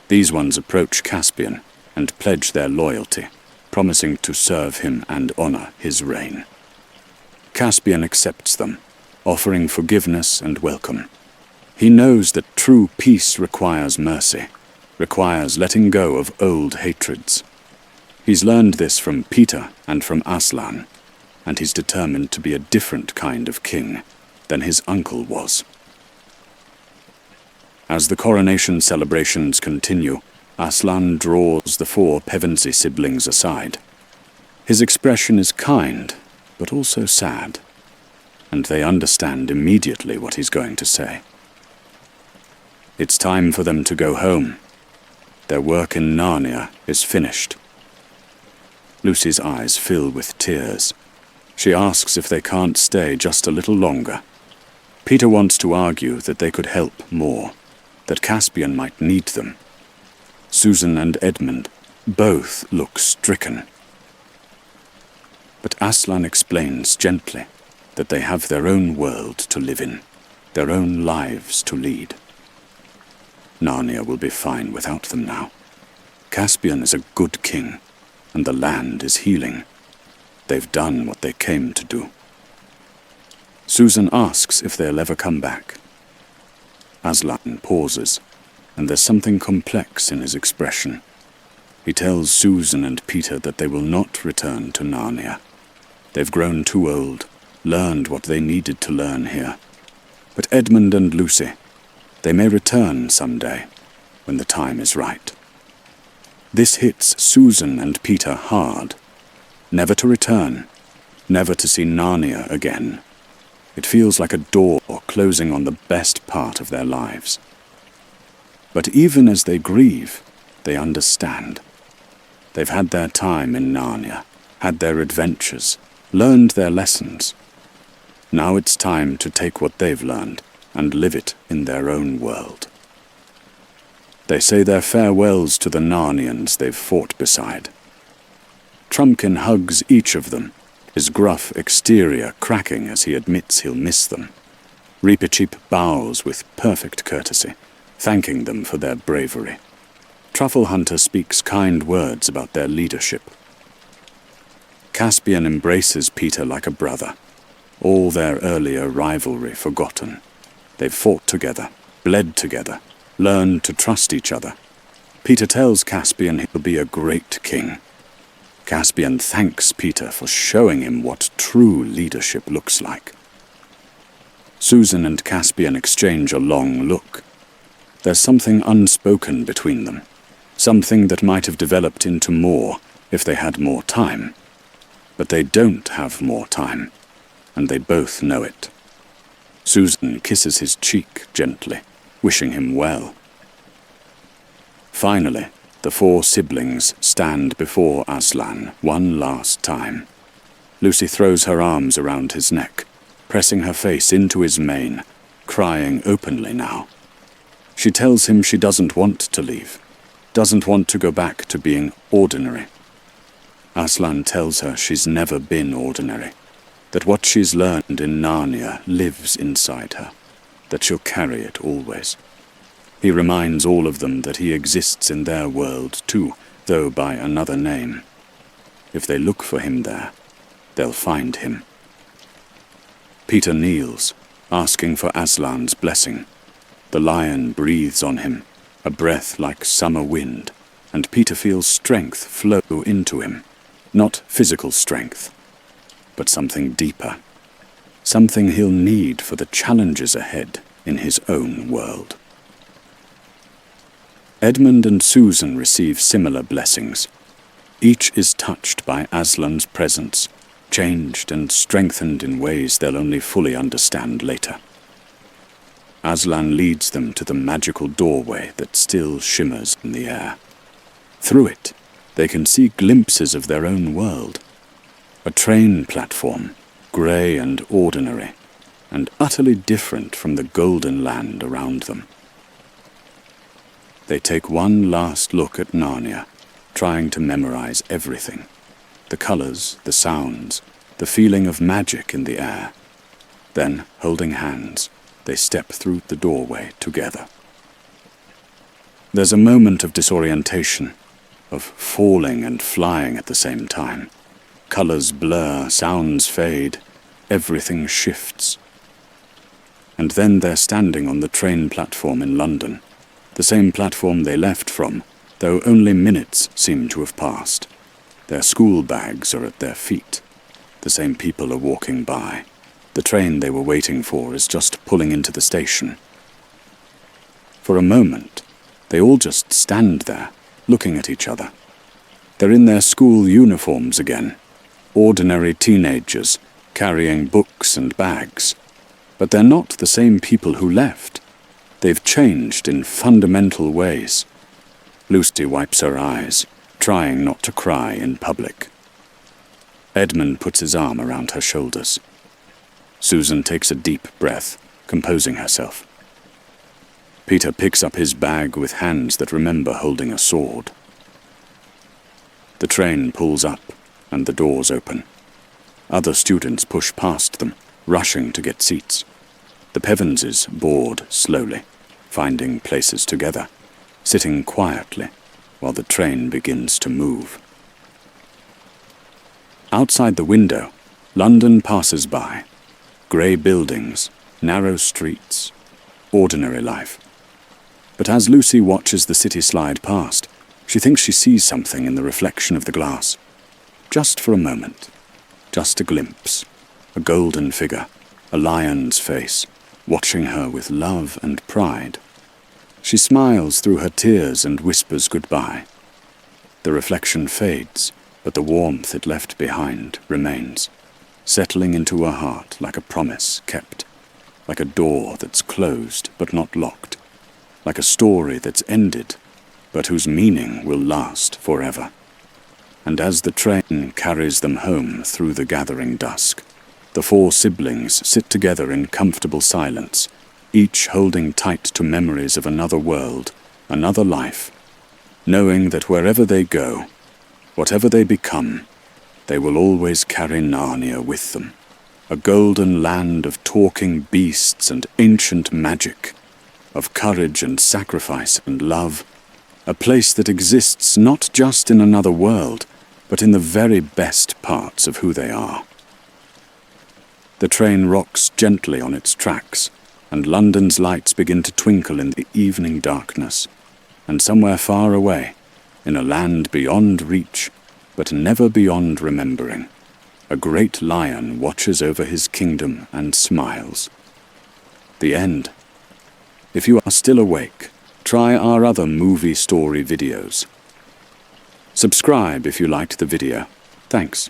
Speaker 1: These ones approach Caspian and pledge their loyalty, promising to serve him and honor his reign. Caspian accepts them, offering forgiveness and welcome. He knows that true peace requires mercy, requires letting go of old hatreds. He's learned this from Peter and from Aslan, and he's determined to be a different kind of king than his uncle was. As the coronation celebrations continue, Aslan draws the 4 Pevensie siblings aside. His expression is kind, but also sad, and they understand immediately what he's going to say. It's time for them to go home. Their work in Narnia is finished. Lucy's eyes fill with tears. She asks if they can't stay just a little longer. Peter wants to argue that they could help more, that Caspian might need them. Susan and Edmund both look stricken. But Aslan explains gently that they have their own world to live in, their own lives to lead. Narnia will be fine without them now. Caspian is a good king, and the land is healing. They've done what they came to do. Susan asks if they'll ever come back. Aslan pauses, and there's something complex in his expression. He tells Susan and Peter that they will not return to Narnia. They've grown too old, learned what they needed to learn here. But Edmund and Lucy, they may return someday, when the time is right. This hits Susan and Peter hard. Never to return, never to see Narnia again. It feels like a door closing on the best part of their lives. But even as they grieve, they understand. They've had their time in Narnia, had their adventures, learned their lessons. Now it's time to take what they've learned and live it in their own world. They say their farewells to the Narnians they've fought beside. Trumpkin hugs each of them, his gruff exterior cracking as he admits he'll miss them. Reepicheep bows with perfect courtesy, thanking them for their bravery. Truffle Hunter speaks kind words about their leadership. Caspian embraces Peter like a brother, all their earlier rivalry forgotten. They've fought together, bled together, learned to trust each other. Peter tells Caspian he'll be a great king. Caspian thanks Peter for showing him what true leadership looks like. Susan and Caspian exchange a long look. There's something unspoken between them, something that might have developed into more if they had more time. But they don't have more time, and they both know it. Susan kisses his cheek gently, wishing him well. Finally, the four siblings stand before Aslan one last time. Lucy throws her arms around his neck, pressing her face into his mane, crying openly now. She tells him she doesn't want to leave, doesn't want to go back to being ordinary. Aslan tells her she's never been ordinary, that what she's learned in Narnia lives inside her, that she'll carry it always. He reminds all of them that he exists in their world too, though by another name. If they look for him there, they'll find him. Peter kneels, asking for Aslan's blessing. The lion breathes on him, a breath like summer wind, and Peter feels strength flow into him. Not physical strength, but something deeper. Something he'll need for the challenges ahead in his own world. Edmund and Susan receive similar blessings. Each is touched by Aslan's presence, changed and strengthened in ways they'll only fully understand later. Aslan leads them to the magical doorway that still shimmers in the air. Through it, they can see glimpses of their own world. A train platform, grey and ordinary, and utterly different from the golden land around them. They take one last look at Narnia, trying to memorize everything. The colors, the sounds, the feeling of magic in the air. Then, holding hands, they step through the doorway together. There's a moment of disorientation, of falling and flying at the same time. Colors blur, sounds fade, everything shifts. And then they're standing on the train platform in London, the same platform they left from, though only minutes seem to have passed. Their school bags are at their feet. The same people are walking by. The train they were waiting for is just pulling into the station. For a moment, they all just stand there, looking at each other. They're in their school uniforms again, ordinary teenagers, carrying books and bags. But they're not the same people who left. They've changed in fundamental ways. Lucy wipes her eyes, trying not to cry in public. Edmund puts his arm around her shoulders. Susan takes a deep breath, composing herself. Peter picks up his bag with hands that remember holding a sword. The train pulls up, and the doors open. Other students push past them, rushing to get seats. The Pevensies board slowly, finding places together, sitting quietly while the train begins to move. Outside the window, London passes by. Grey buildings, narrow streets, ordinary life. But as Lucy watches the city slide past, she thinks she sees something in the reflection of the glass. Just for a moment. Just a glimpse. A golden figure, a lion's face, watching her with love and pride. She smiles through her tears and whispers goodbye. The reflection fades, but the warmth it left behind remains, settling into her heart like a promise kept, like a door that's closed but not locked, like a story that's ended, but whose meaning will last forever. And as the train carries them home through the gathering dusk, the four siblings sit together in comfortable silence, each holding tight to memories of another world, another life, knowing that wherever they go, whatever they become, they will always carry Narnia with them, a golden land of talking beasts and ancient magic, of courage and sacrifice and love, a place that exists not just in another world, but in the very best parts of who they are. The train rocks gently on its tracks, and London's lights begin to twinkle in the evening darkness, and somewhere far away, in a land beyond reach, but never beyond remembering, a great lion watches over his kingdom and smiles. The end. If you are still awake, try our other movie story videos. Subscribe if you liked the video. Thanks.